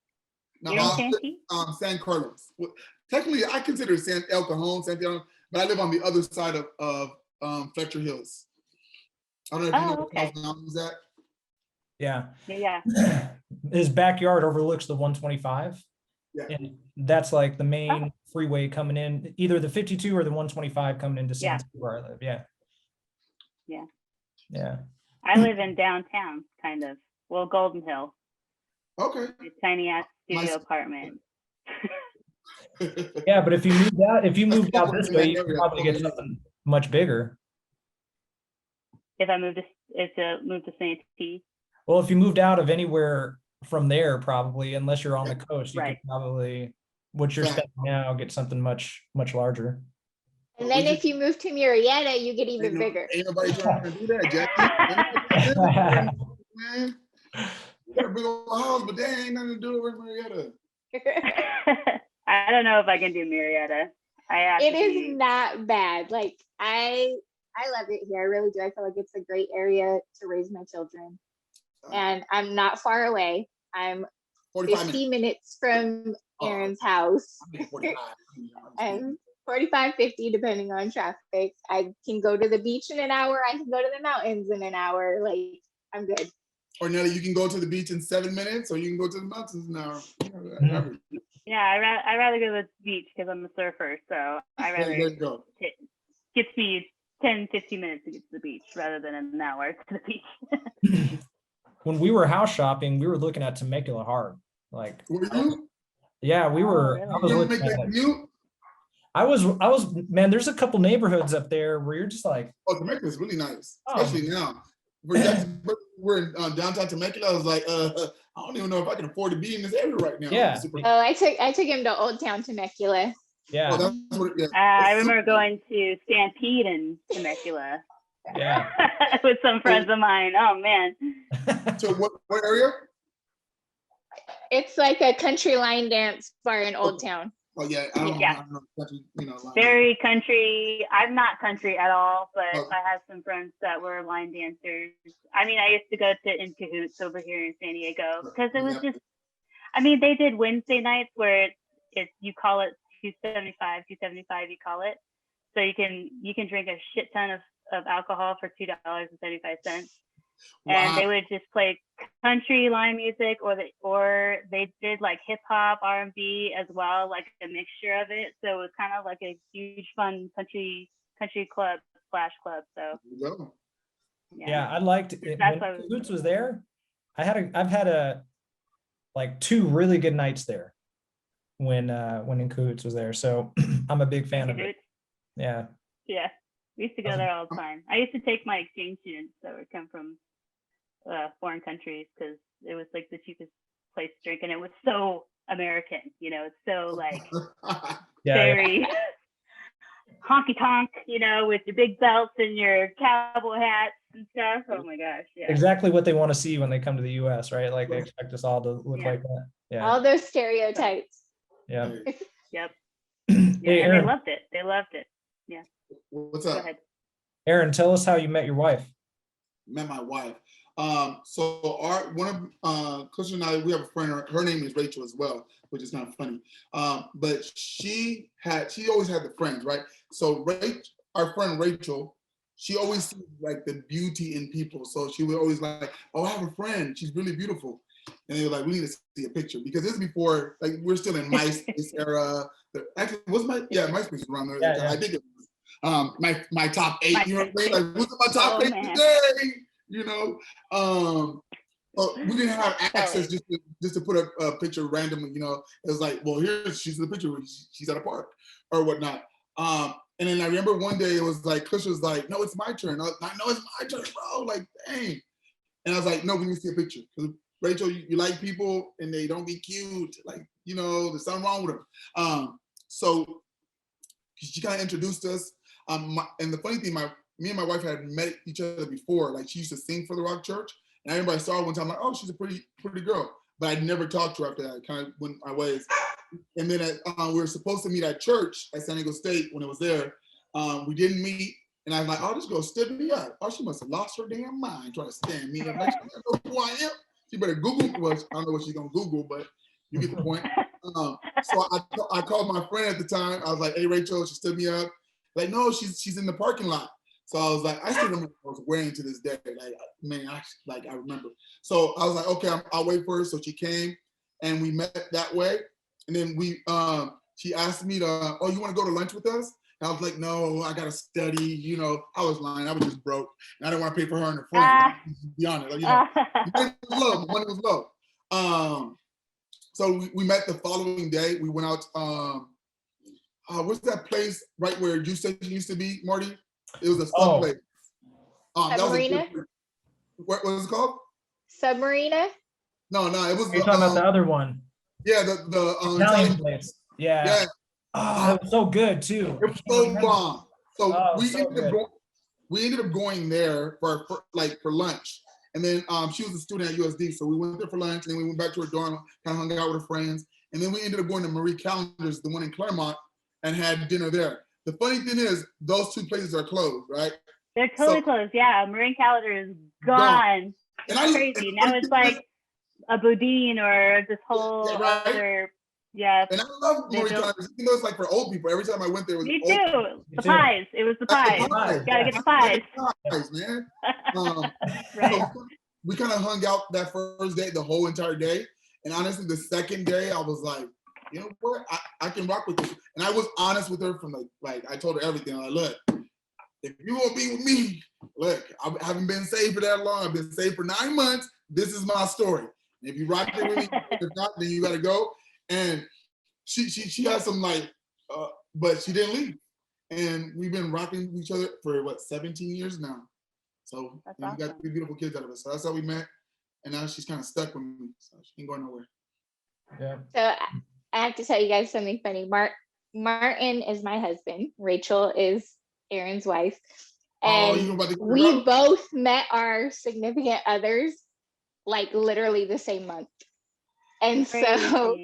No, You're in Santee? San Carlos. Well, technically, I consider San El Cajon, Santiago, but I live on the other side of Fletcher Hills. I don't know if you know where House Mountain is at. Yeah. Yeah. His backyard overlooks the 125. Yeah. And that's like the main freeway coming in, either the 52 or the 125 coming into Santee where I live. Yeah. Yeah. Yeah. I live in downtown, kind of. Well, Golden Hill. Okay. A tiny ass studio apartment. Yeah, but if you moved out this way, you could probably get something much bigger. If I moved to Santee. Well, if you moved out of anywhere from there, probably, unless you're on the coast, you could probably, what you're spending now, get something much, much larger. And then if you move to Murrieta, you get even bigger. Ain't nobody trying to do that, Jackie. Man, you got a big old house, but that ain't nothing to do with Marietta. I don't know if I can do Murrieta. It is not bad. Like I love it here. I really do. I feel like it's a great area to raise my children. And I'm not far away. I'm 50 minutes from Aaron's house. And 45, 50, depending on traffic. I can go to the beach in an hour. I can go to the mountains in an hour. Like, I'm good. Or Nellie, you can go to the beach in 7 minutes, or you can go to the mountains in an hour. Yeah, I'd rather go to the beach because I'm a surfer. So I'd rather it gets me 10, 15 minutes to get to the beach rather than an hour to the beach. When we were house shopping, we were looking at Temecula hard. Like, were you? Yeah, we were. Really? I was looking at it. I was, man, there's a couple neighborhoods up there where you're just like, oh, Temecula is really nice, especially now. We're in downtown Temecula. I was like, I don't even know if I can afford to be in this area right now. Yeah. I took him to Old Town Temecula. Yeah. Oh, that's what I remember going to Stampede in Temecula. Yeah. With some friends of mine. Oh man. So what area? It's like a country line dance bar in Old Town. Oh yeah, I don't know country, very country. I'm not country at all, but I have some friends that were line dancers. I mean, I used to go to In Cahoots over here in San Diego because it was just. I mean, they did Wednesday nights where it's you call it $2.75 you call it, so you can drink a shit ton of alcohol for $2.75. And they would just play country line music, or they did like hip hop, R&B as well, like a mixture of it. So it was kind of like a huge fun country club /club. So yeah, I liked it. When Cahoots was there, I've had like 2 really good nights there when In Cahoots was there. So I'm a big fan of it. Yeah. Yeah. We used to go there all the time. I used to take my exchange students that would come from foreign countries because it was like the cheapest place to drink, and it was so American. You know, it's so like Yeah, very honky tonk, you know, with your big belts and your cowboy hats and stuff. Oh my gosh, yeah. exactly what they want to see when they come to the US, right? Like they expect us all to look like that. Yeah. All those stereotypes. Yeah. Yep. Hey, Yeah, and Aaron, they loved it. They loved it. Yeah. What's Go up? ahead. Aaron, tell us how you met your wife. Met my wife. So one of Clifton and I, we have a friend. Her name is Rachel as well, which is kind of funny. But she always had the friends, right? So our friend Rachel, she always sees like the beauty in people. So she would always like, oh, I have a friend. She's really beautiful. And they were like, we need to see a picture because this is before, like, we're still in MySpace era. Actually, MySpace was around there. Yeah. I think it was my top 8. You know what I mean? Like, what's my top 8 man. today? You know, we didn't have access just to put a picture randomly. You know, it was like, well, she's in the picture. She's at a park or whatnot. And then I remember one day it was like, Kush was like, no, it's my turn. I know it's my turn, bro. Like, dang. And I was like, no, we need to see a picture. Because Rachel, you like people and they don't be cute. Like, you know, there's something wrong with them. So she kind of introduced us. And the funny thing, me and my wife had met each other before. Like, she used to sing for the Rock Church. And I remember I saw her one time, like, oh, she's a pretty girl. But I'd never talked to her after that. I kind of went my ways. And then we were supposed to meet at church at San Diego State when it was there. We didn't meet. And I was like, oh, this girl stood me up. Oh, she must have lost her damn mind trying to stand me up. Like, she doesn't know who I am. She better Google. Well, I don't know what she's going to Google, but you get the point. So I called my friend at the time. I was like, hey, Rachel. She stood me up. Like, no, she's in the parking lot. So I was like, I still remember what I was wearing to this day. Like, man, I remember. So I was like, okay, I'll wait for her. So she came and we met that way. And then she asked me to, oh, you want to go to lunch with us? And I was like, no, I got to study. You know, I was lying. I was just broke. And I didn't want to pay for her and her friends. To be honest, like, you know, the money was low. So we met the following day. We went out. What's that place right where Juice Station used to be, Marty? It was a sub place. Submarina? What was it called? Submarina? No, it was. You're talking about the other one. Yeah, the Italian place. Yeah. Oh, it was so good too. It was so bomb. So we ended up going there for lunch. And then she was a student at USD, so we went there for lunch, and then we went back to her dorm, kind of hung out with her friends, and then we ended up going to Marie Callender's, the one in Claremont, and had dinner there. The funny thing is, those two places are closed, right? They're totally closed. Yeah, Marine Calendar is gone. It's crazy. Now it's like a Boudin or this whole other. Yeah. And I love Marie Callender's, even though it's like for old people. Every time I went there, it was Me old too. people. The pies. It was the pies. Gotta get the pies. Pies, man. Right. So we kind of hung out that first day, the whole entire day. And honestly, the second day, I was like, you know what? I can rock with this. And I was honest with her from like I told her everything. I'm like, look, if you won't be with me, look, I haven't been saved for that long. I've been saved for 9 months. This is my story. And if you rock it with me, if not, then you gotta go. And she had some but she didn't leave. And we've been rocking each other for 17 years now. So we got 3 beautiful kids out of it. So that's how we met. And now she's kind of stuck with me. So she ain't going nowhere. Yeah. So I have to tell you guys something funny. Martin is my husband. Rachel is Aaron's wife. And we both met our significant others like literally the same month. And so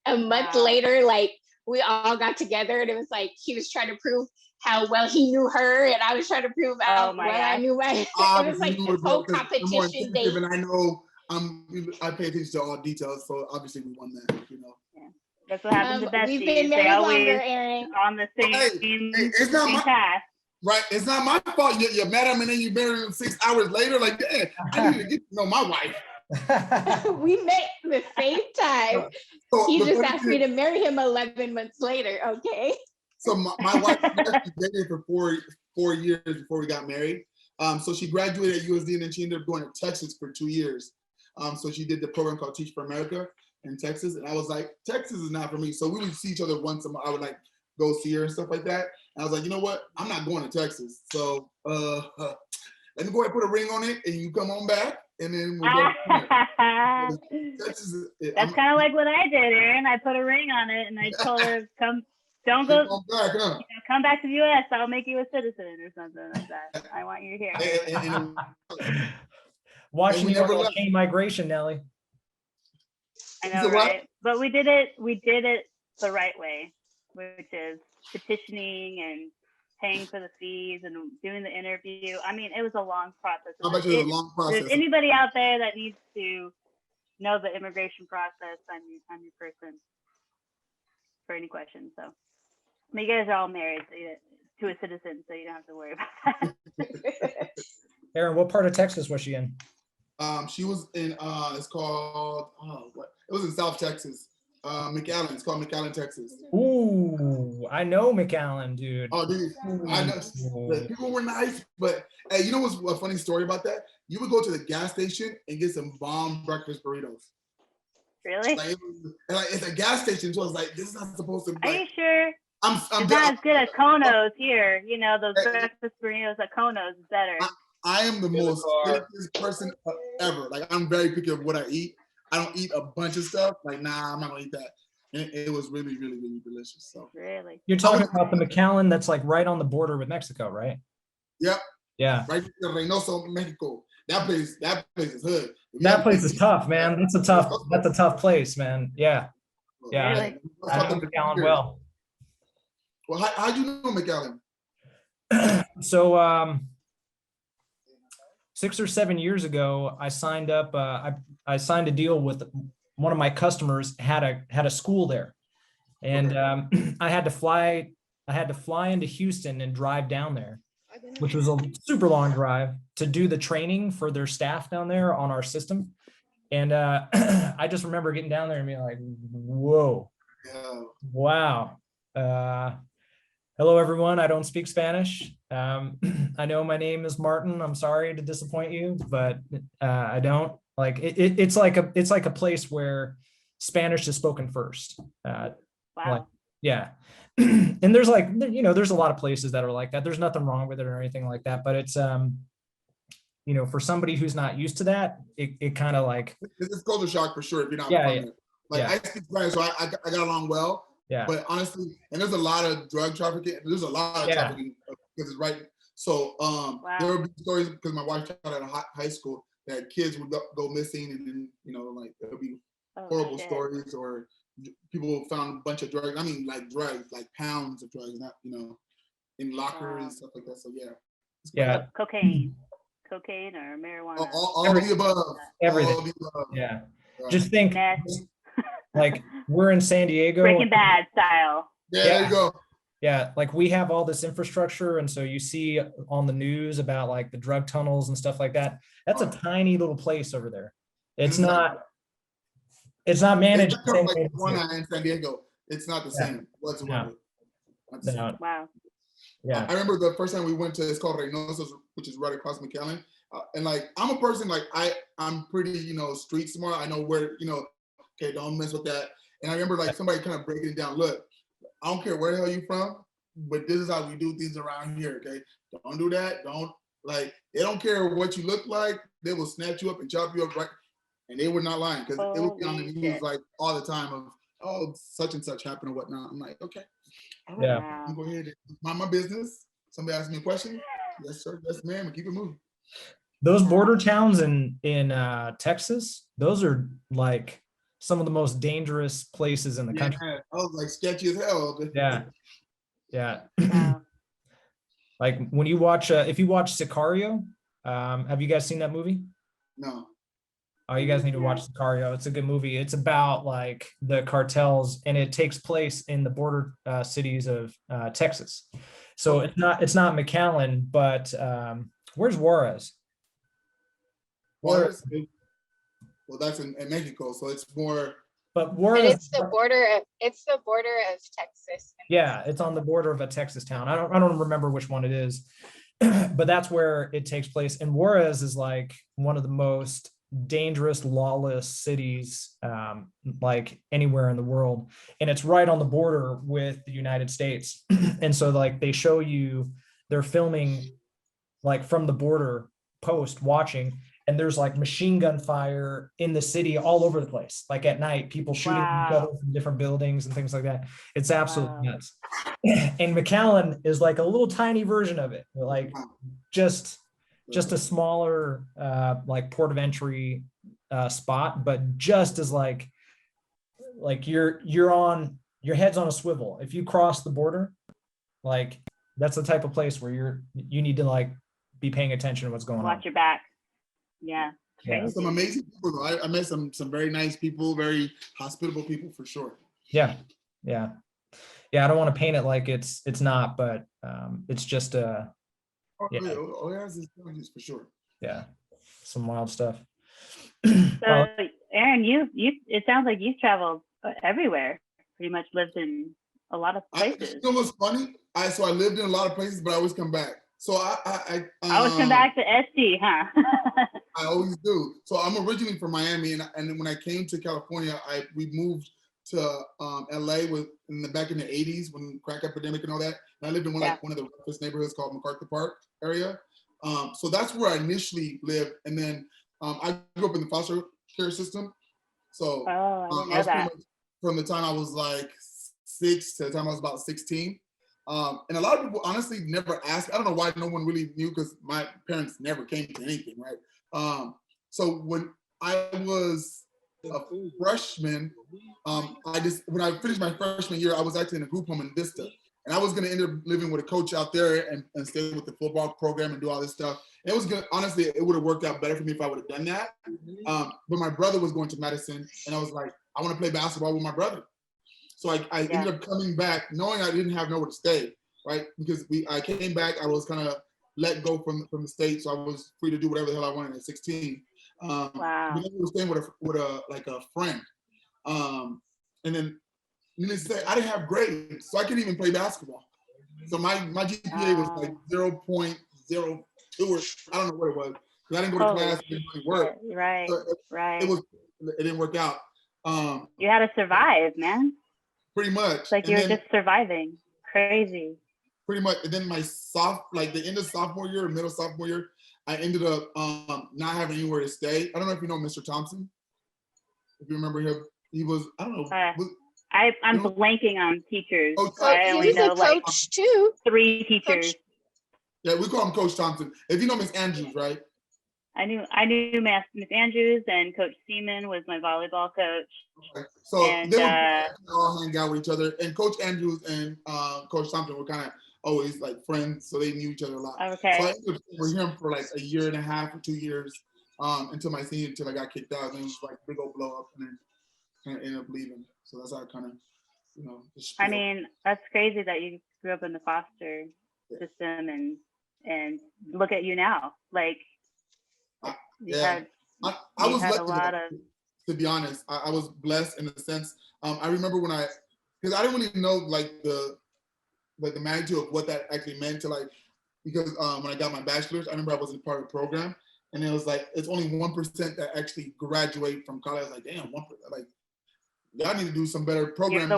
a month later, like we all got together and it was like he was trying to prove how well he knew her and I was trying to prove how well I knew my it was like this whole competition date. And I know I pay attention to all details, so obviously we won that, you know. Yeah. That's what happens to besties. We've been married longer, Aaron. On the same path. Right, it's not my fault. You met him and then you married him 6 hours later. Like, damn, I need to get to know my wife. We met the same time. So he just asked me to marry him 11 months later. Okay. So my wife actually dated for four years before we got married. So she graduated at USD and then she ended up going to Texas for 2 years. So she did the program called Teach for America in Texas. And I was like, Texas is not for me. So we would see each other once a month. I would like go see her and stuff like that. And I was like, you know what? I'm not going to Texas. So let me go ahead and put a ring on it and you come on back and then we'll go from there. Texas, That's kind of like what I did, Aaron. I put a ring on it and I told her, don't go, back, huh? come back to the U.S. I'll make you a citizen or something like that. I want you here. Watching we you on never that left. chain migration, Nellie. I You know, said what? right? But we did it the right way, which is petitioning and paying for the fees and doing the interview. I mean, it was a long process. I bet you it was a long If there's process. anybody out there that needs to know the immigration process, I'm your person for any questions. So, I mean, you guys are all married to a citizen, so you don't have to worry about that. Aaron, what part of Texas was she in? She was in it's called what? It was in South Texas. McAllen. It's called McAllen, Texas. Ooh, I know McAllen, dude. Oh, dude, I know. The people were nice, but hey, you know what's a funny story about that? You would go to the gas station and get some bomb breakfast burritos. Really? Like, it's a gas station, so it's like this is not supposed to. Are you sure? I'm It's not as good as Kono's here. You know, those breakfast burritos at Kono's is better. I am the most picky person ever. Like, I'm very picky of what I eat. I don't eat a bunch of stuff. Like, nah, I'm not gonna eat that. And it was really, really, really delicious. So Really? You're talking about the McAllen that's like right on the border with Mexico, right? Yep. Yeah. Right in Reynosa, Mexico. That place is hood. That place is tough, man. That's a tough place, man. Yeah. Yeah. Really? I know McAllen well. Well, how'd you know McAllen? So 6 or 7 years ago, I signed up. I signed a deal with one of my customers had a school there, and I had to fly into Houston and drive down there, which was a super long drive to do the training for their staff down there on our system. And I just remember getting down there and being like, "Whoa, wow." Hello, everyone. I don't speak Spanish. I know my name is Martin. I'm sorry to disappoint you, but I don't. Like it's like a place where Spanish is spoken first. Wow. Like, yeah. And there's like, there's a lot of places that are like that. There's nothing wrong with it or anything like that, but it's for somebody who's not used to that, it kind of like it's culture shock for sure if you're not yeah. Like, I speak Spanish, so I got along well. Yeah. But honestly, and there's a lot of drug trafficking. There's a lot of trafficking because it's right. So there would be stories because my wife taught at a high school that kids would go missing, and then like there would be horrible stories, or people found a bunch of drugs. I mean, like drugs, like pounds of drugs, not in lockers and stuff like that. So yeah. Cocaine or marijuana. All of the above. Everything. All of the above. Yeah. Right. Just think. Like we're in San Diego. Breaking Bad style. Yeah, there you go. Yeah, like we have all this infrastructure, and so you see on the news about like the drug tunnels and stuff like that. That's a tiny little place over there. It's not managed. It's like in San Diego. It's not the same whatsoever. No. Wow. Yeah. I remember the first time we went to, it's called Reynosa, which is right across McAllen. And like, I'm a person, like I'm pretty, street smart. I know where, okay, don't mess with that. And I remember like somebody kind of breaking it down. Look, I don't care where the hell you from, but this is how we do things around here. Okay, don't do that. They don't care what you look like. They will snatch you up and chop you up right. And they were not lying because it would be on the news like all the time of, oh, such and such happened or whatnot. I'm like, okay, all right, yeah. I'm go ahead and mind my business. Somebody asked me a question. Yes, sir. Yes, ma'am. And keep it moving. Those border towns in Texas, those are like some of the most dangerous places in the country. I was like sketchy as hell. Yeah. Wow. Like when you watch, if you watch Sicario, have you guys seen that movie? No. Oh, you guys need to watch Sicario. It's a good movie. It's about like the cartels, and it takes place in the border cities of Texas. So it's not McAllen, but where's Juarez? Juarez? Well, that's in Mexico, so it's more. But Juarez. It's the border of Texas. Yeah, it's on the border of a Texas town. I don't remember which one it is, but that's where it takes place. And Juarez is like one of the most dangerous, lawless cities like anywhere in the world, and it's right on the border with the United States. And so like they're filming like from the border post watching, and there's like machine gun fire in the city all over the place. Like at night, people shooting each other from different buildings and things like that. It's absolutely nuts. And McAllen is like a little tiny version of it, like just a smaller like port of entry spot, but just as like you're on, your head's on a swivel. If you cross the border, like that's the type of place where you need to like be paying attention to what's going on. Watch your back. Yeah. Yeah. Some amazing people though. I met some very nice people, very hospitable people for sure. Yeah. Yeah. Yeah. I don't want to paint it like it's not, but it's just yeah. It's challenges for sure. Yeah. Some wild stuff. So Aaron, you it sounds like you've traveled everywhere, pretty much lived in a lot of places. You know what's funny? So I lived in a lot of places, but I always come back. So I always come back to SD, huh? I always do. So I'm originally from Miami, and when I came to California, we moved to LA back in the 80s when crack epidemic and all that. And I lived in one of the roughest neighborhoods called MacArthur Park area. So that's where I initially lived, and then I grew up in the foster care system. So I was pretty much from the time I was like 6 to the time I was about 16. And a lot of people honestly never asked. I don't know why no one really knew, because my parents never came to anything, right? So when I was a freshman, when I finished my freshman year, I was actually in a group home in Vista. And I was going to end up living with a coach out there and stay with the football program and do all this stuff. And it was good. Honestly, it would have worked out better for me if I would have done that. But my brother was going to Madison, and I was like, I want to play basketball with my brother. So I ended up coming back knowing I didn't have nowhere to stay, right? Because I came back, I was kind of let go from the state, so I was free to do whatever the hell I wanted at 16. Wow. I was staying with a friend. And then needless to say, I didn't have grades, so I couldn't even play basketball. So my GPA was like 0.02 or I don't know what it was, because I didn't go to class, it didn't really work. Right, so it didn't work out. You had to survive, man. Pretty much. It's like you were just surviving. Crazy. Pretty much. And then the end of sophomore year, middle sophomore year, I ended up not having anywhere to stay. I don't know if you know Mr. Thompson. If you remember him, he was, I don't know. I'm blanking on teachers. Oh, I only know like coach too. 3 teachers. Yeah, we call him Coach Thompson. If you know Miss Andrews, right? I knew Miss Andrews, and Coach Seaman was my volleyball coach. Okay. So they would all hang out with each other, and Coach Andrews and Coach Thompson were kind of always like friends, so they knew each other a lot. Okay. So I ended up with him for like a year and a half or 2 years until my senior, until I got kicked out, and it was like big old blow up, and then kind of ended up leaving. So that's how I kind of, I mean, that's crazy that you grew up in the foster system, and look at you now. Like, I was lucky, to be honest. I was blessed in a sense. I remember because I didn't really know like the magnitude of what that actually meant to because when I got my bachelor's, I remember I wasn't part of the program, and it was like it's only 1% that actually graduate from college. I was like, damn, 1%. Like, y'all need to do some better programming.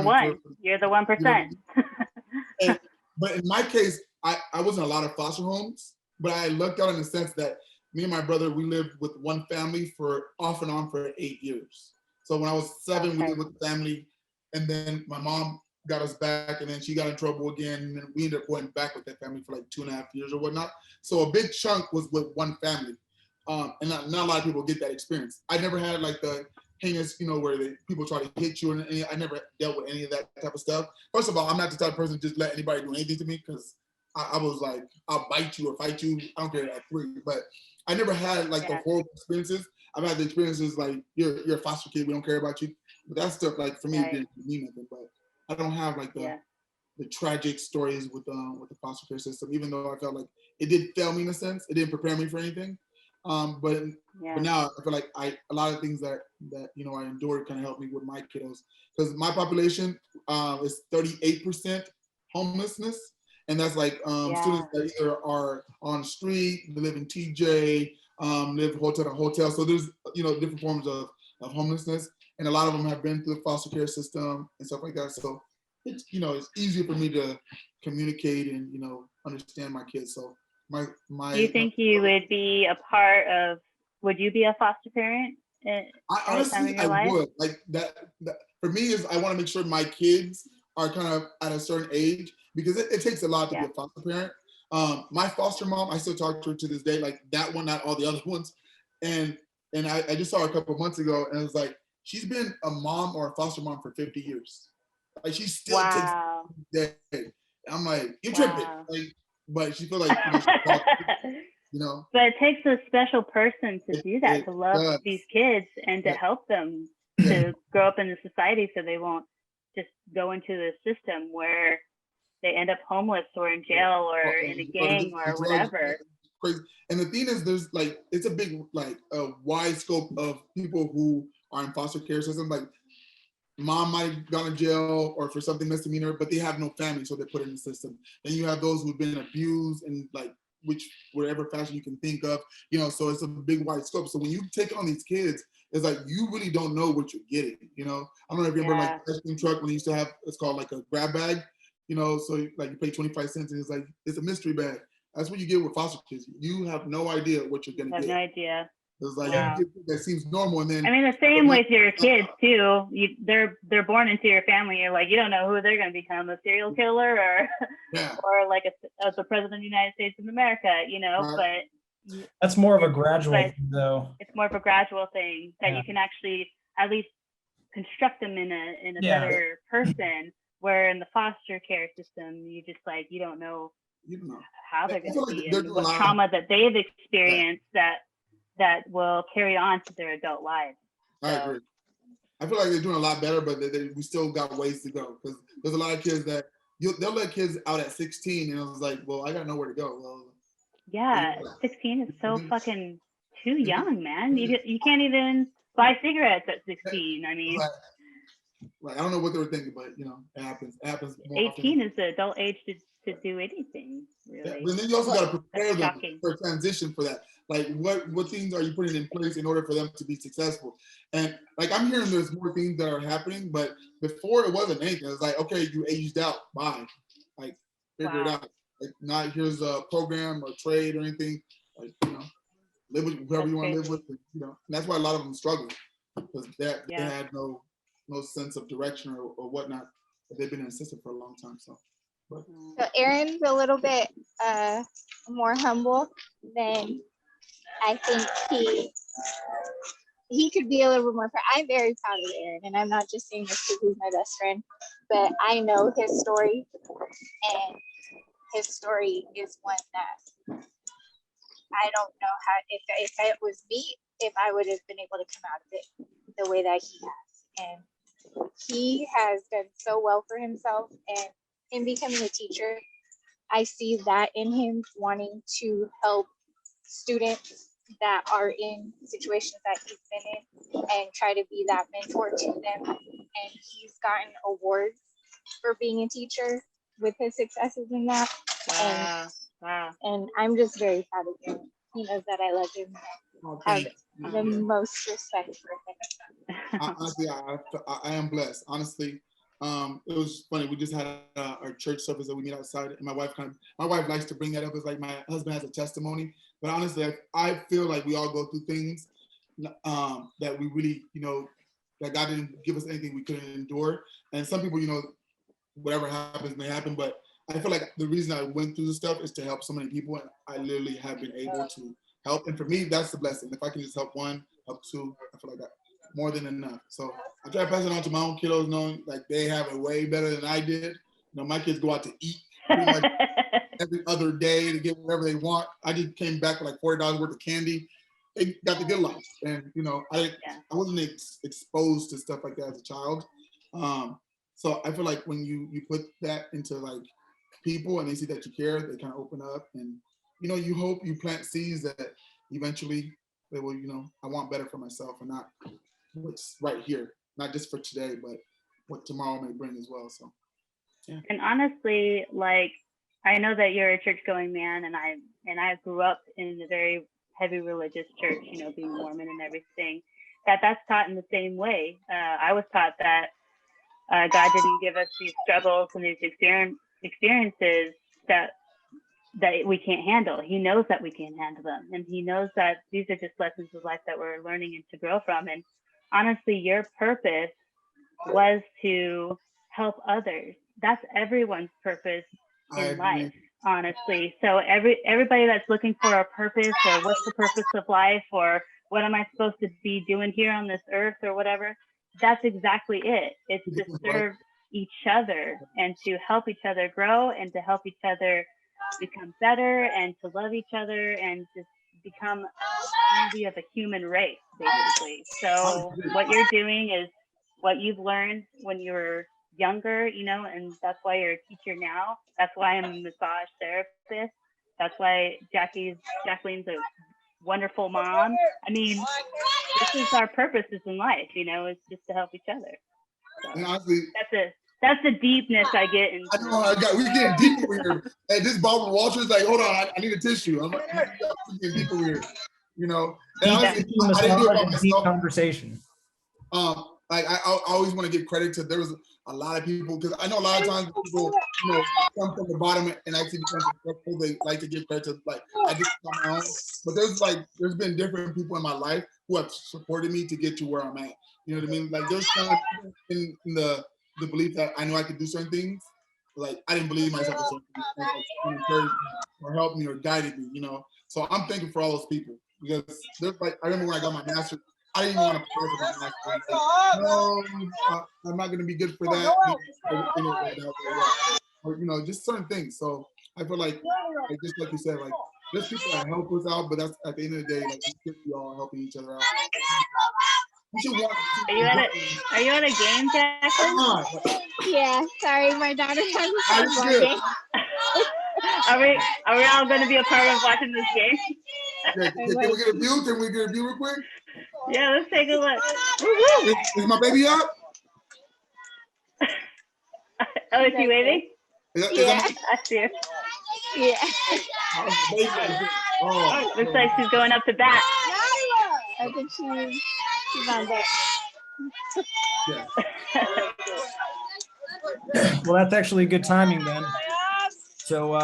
You're the 1%. But in my case, I was in a lot of foster homes, but I lucked out in the sense that me and my brother, we lived with one family off and on for 8 years. So when I was 7, we lived with the family, and then my mom got us back, and then she got in trouble again, and then we ended up going back with that family for like 2.5 years or whatnot. So a big chunk was with one family, and not a lot of people get that experience. I never had like the heinous, where people try to hit you, and I never dealt with any of that type of stuff. First of all, I'm not the type of person to just let anybody do anything to me, because I was like, I'll bite you or fight you. I don't care at 3, but I never had like the horrible experiences. I've had the experiences like you're a foster kid, we don't care about you. But that stuff, like for me, it didn't mean nothing. But I don't have like the tragic stories with the foster care system, even though I felt like it did fail me in a sense. It didn't prepare me for anything. But now I feel like a lot of things that I endured kind of helped me with my kiddos, because my population is 38% homelessness. And that's like students that either are on the street, they live in TJ, live hotel to hotel. So there's, different forms of homelessness. And a lot of them have been through the foster care system and stuff like that. So it's, it's easier for me to communicate and, understand my kids. So Do you think you would be a part of would you be a foster parent at a time in your life? would like that. For me, is I want to make sure my kids are kind of at a certain age, because it takes a lot to be a foster parent. My foster mom, I still talk to her to this day, like that one, not all the other ones. And I just saw her a couple of months ago, and it was like, she's been a mom or a foster mom for 50 years. Like, she still takes day. I'm like, you're tripping. Like, but she feels like, you know. But it takes a special person to do that, to love these kids and to help them to grow up in the society, so they won't just go into the system where they end up homeless or in jail or in a gang or whatever. Crazy. And the thing is, there's like, it's a big, like a wide scope of people who are in foster care systems. Like, mom might have gone to jail or for something misdemeanor, but they have no family, so they put in the system. Then you have those who've been abused in like whatever fashion you can think of, you know. So it's a big wide scope. So when you take on these kids, it's like you really don't know what you're getting. You know, I don't know if you remember like the ice cream truck when they used to have, it's called like a grab bag. You know, so like you pay 25 cents and it's like, it's a mystery bag. That's what you get with foster kids. You have no idea what you're gonna get. No idea. It's like, that seems normal, and then I mean, the same with your kids too. They're born into your family. You're like, you don't know who they're going to become, a serial killer or or like the president of the United States of America, you know. But that's more of a gradual thing, though. It's more of a gradual thing that you can actually at least construct them in a better person. Where in the foster care system, you just like, you don't know how they're going to be and what trauma that they've experienced that will carry on to their adult lives. I agree. I feel like they're doing a lot better, but we still got ways to go, because there's a lot of kids that they'll let kids out at 16, and I was like, well, I got nowhere to go. Well, 16 is so fucking too young, man. You can't even buy cigarettes at 16. I mean, like I don't know what they were thinking, but you know, it happens. It happens. 18 is the adult age to do anything, really. Yeah, but then you also got to prepare them for a transition for that. Like, what things are you putting in place in order for them to be successful? And like, I'm hearing there's more things that are happening, but before it wasn't anything. It's like, okay, you aged out, bye. Like, figure it out. Like, not here's a program or trade or anything. Like, you know, live with whoever you want to live with. You know, and that's why a lot of them struggle, because they had no sense of direction or whatnot. But they've been in the system for a long time. So Aaron's a little bit more humble than I think he could be. A little bit more. I'm very proud of Aaron, and I'm not just saying this because he's my best friend, but I know his story, and his story is one that I don't know how, if it was me, if I would have been able to come out of it the way that he has. And he has done so well for himself, and in becoming a teacher, I see that in him, wanting to help students that are in situations that he's been in and try to be that mentor to them. And he's gotten awards for being a teacher with his successes in that. And I'm just very proud of him. He knows that I love him. I have the most respect for him. Honestly, I am blessed. Honestly, it was funny. We just had our church service that we meet outside, and my wife likes to bring that up as like my husband has a testimony. But honestly, I feel like we all go through things that we really, you know, that God didn't give us anything we couldn't endure. And some people, you know, whatever happens may happen. But I feel like the reason I went through this stuff is to help so many people, and I literally have been able to help. And for me, that's the blessing. If I can just help one, help two, I feel like that more than enough. So I try to pass it on to my own kiddos, knowing like they have it way better than I did. You know, my kids go out to eat pretty much every other day to get whatever they want. I just came back with like $40 worth of candy. They got the good life, and you know, I wasn't exposed to stuff like that as a child. So I feel like when you put that into like people and they see that you care, they kind of open up, and you know, you hope you plant seeds that eventually they will, you know, I want better for myself and not what's right here, not just for today, but what tomorrow may bring as well. So yeah. And honestly, like, I know that you're a church-going man, and I grew up in a very heavy religious church, you know, being Mormon and everything. That's taught in the same way. I was taught that God didn't give us these struggles and these experiences that that we can't handle. He knows that we can't handle them. And he knows that these are just lessons of life that we're learning and to grow from. And honestly, your purpose was to help others. That's everyone's purpose in life, honestly. So everybody that's looking for a purpose, or what's the purpose of life, or what am I supposed to be doing here on this earth, or whatever, that's exactly it. It's to serve each other and to help each other grow and to help each other become better and to love each other and just become worthy of a human race, basically. So what you're doing is what you've learned when you were younger, you know, and that's why you're a teacher now. That's why I'm a massage therapist. That's why Jacqueline's a wonderful mom. I mean, this is our purposes in life, you know, it's just to help each other. So And honestly, that's the deepness I get into. I know we're getting deep over here. And this Barbara Walters is like, hold on, I need a tissue. I'm like, we're getting deep over here, you know. And honestly, I didn't do it by myself. Conversation. Like I always want to give credit to, there was a lot of people, because I know a lot of times people, you know, come from the bottom and actually become successful. They like to give credit to, like, I did it on my own. But there's been different people in my life who have supported me to get to where I'm at. You know what I mean? Like there's times in the belief that I know I could do certain things. Like I didn't believe myself, so someone encouraged me or helped me or guided me, you know. So I'm thankful for all those people, because there's like, I remember when I got my master's, I didn't even want to apply for my master's. Like, no, I'm not going to be good for that. Or, you know, just certain things. So I feel like just like you said, like there's people that help us out, but that's at the end of the day, like we should be all helping each other out. Are you at a game, Jacqueline? Yeah, sorry, my daughter has a game. Are we all going to be a part of watching this game? Yeah, can we get a view? Can we get a view real quick? Yeah, let's take a look. Is my baby up? Oh, is she waving? Yeah. I see her. Yeah. Oh, looks like she's going up to bat. I think she's on deck. Yeah. Well, that's actually good timing then. So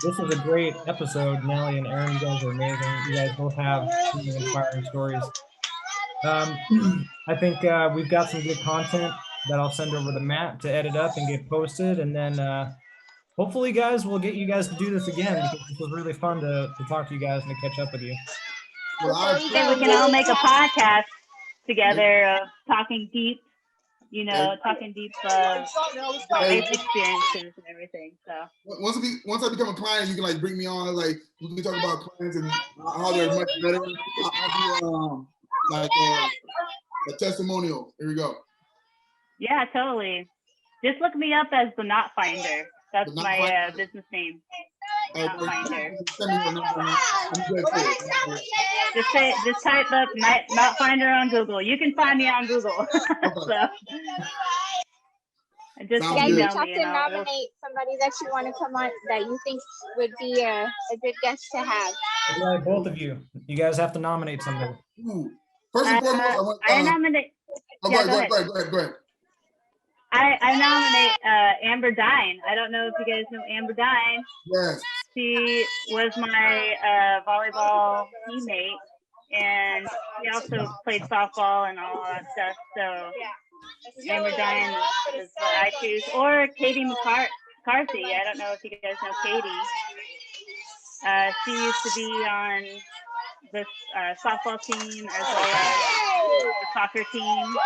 this was a great episode. Nellie and Aaron, you guys are amazing. You guys both have really inspiring stories. I think we've got some good content that I'll send over to Matt to edit up and get posted. And then hopefully, guys, we'll get you guys to do this again, because this was really fun to talk to you guys and to catch up with you. Well, we can all make a podcast together of talking deep, you know, talking deep life experiences and everything. So once I become a client, you can like bring me on, like we can talk about clients and how they're much better. I'll do like a testimonial. Here we go. Yeah, totally. Just look me up as the Knot Finder. That's my business name. Knot Finder. Just type up Knot Finder on Google. You can find me on Google. So just yeah, you have to nominate somebody that you want to come on, that you think would be a good guest to have. Yeah, both of you. You guys have to nominate somebody. First and foremost, I nominate. Go ahead. I nominate Amber Dine. I don't know if you guys know Amber Dine. Yes. She was my volleyball teammate, and she also played softball and all that stuff. So Amber Dine is what I choose. Or Katie McCarthy. I don't know if you guys know Katie. She used to be on the softball team as well as the soccer team.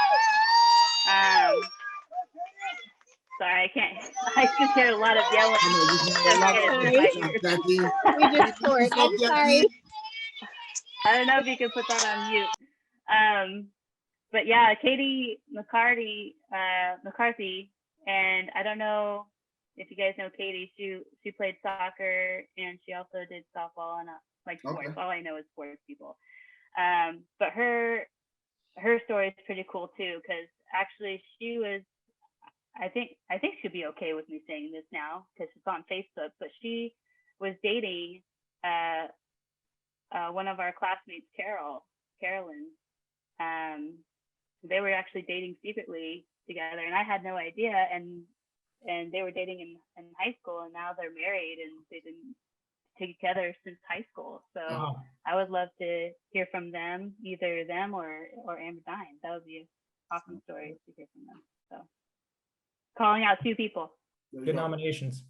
Sorry, I just hear a lot of yelling. We just scored. I'm sorry. I don't know if you can put that on mute. But yeah, Katie McCarthy, and I don't know if you guys know Katie. She played soccer and she also did softball and like sports. All I know is sports people. But her story is pretty cool too, because actually she was. I think she'll be okay with me saying this now because it's on Facebook, but she was dating one of our classmates, Carolyn. They were actually dating secretly together, and I had no idea. And and they were dating in high school, and now they're married, and they've been together since high school. So Wow. I would love to hear from them, either them or Amber Dine. That would be an awesome story to hear from them. So calling out 2 people. There you Good go. nominations.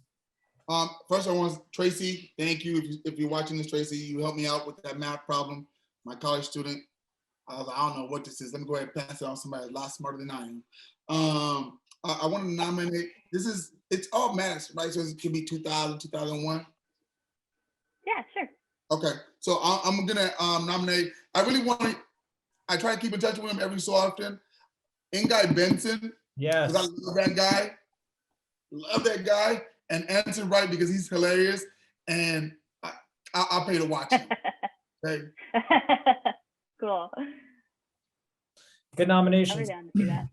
First, I want Tracy. Thank you. If you're watching this, Tracy, you helped me out with that math problem. My college student. I was like, I don't know what this is. Let me go ahead and pass it on to somebody a lot smarter than I am. I want to nominate. It's all maths, right? So it could be 2000, 2001. Yeah, sure. Okay, so I'm gonna nominate. I really want to. I try to keep in touch with him every so often. Ingai Benson, Yes. because I love that guy. Love that guy, and answer right because he's hilarious, and I'll pay to watch him. Okay. Cool. Good I'll be nominations. down to do that.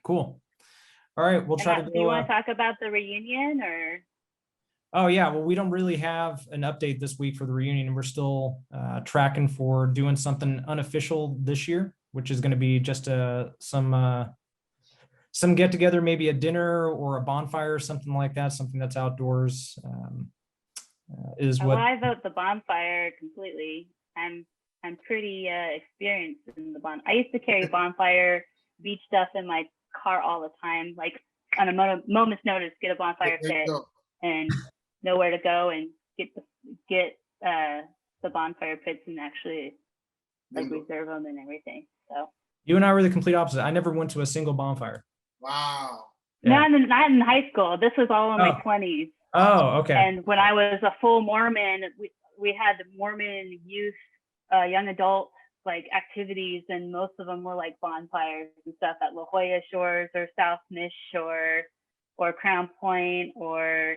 Cool. All right, we'll try to Do you go. want to talk about the reunion or? Oh yeah, well, we don't really have an update this week for the reunion. We're still tracking for doing something unofficial this year, which is going to be just some get together, maybe a dinner or a bonfire or something like that, something that's outdoors. Is Well, what I vote the bonfire completely. I'm pretty experienced in the I used to carry bonfire beach stuff in my car all the time, like on a moment's notice, get a bonfire There you pit go. and know where to go and get the bonfire pits and actually like Bingo. reserve them and everything. So you and I were the complete opposite. I never went to a single bonfire. Wow. Yeah. not in high school. This was all in my 20s. Oh, okay. And when I was a full Mormon, we had the Mormon youth, young adult like activities, and most of them were like bonfires and stuff at La Jolla Shores or South Mish Shore or Crown Point, or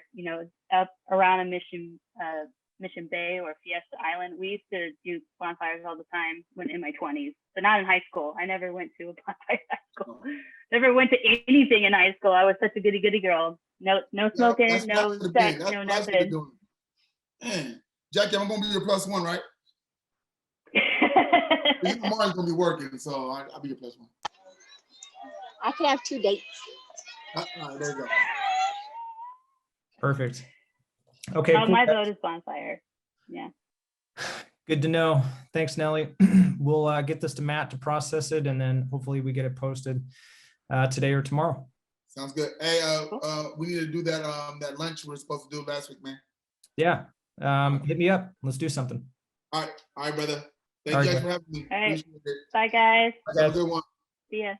up around a Mission Bay or Fiesta Island. We used to do bonfires all the time when in my 20s, but not in high school. I never went to a bonfire in high school. Never went to anything in high school. I was such a goody girl. No smoking, no sex, no nothing. Man, Jackie, I'm gonna be your +1, right? Martin's gonna be working, so I'll be your +1. I can have 2 dates. All right, there you go. Perfect. Okay. No, Cool. my vote is bonfire. Yeah. Good to know. Thanks, Nellie. We'll get this to Matt to process it, and then hopefully we get it posted today or tomorrow. Sounds good. Hey, we need to do that that lunch we were supposed to do last week, man. Yeah. Hit me up. Let's do something. All right, brother. Thank All you right, guys for having me. All right. Appreciate it. Bye, guys. Have a good one. See ya.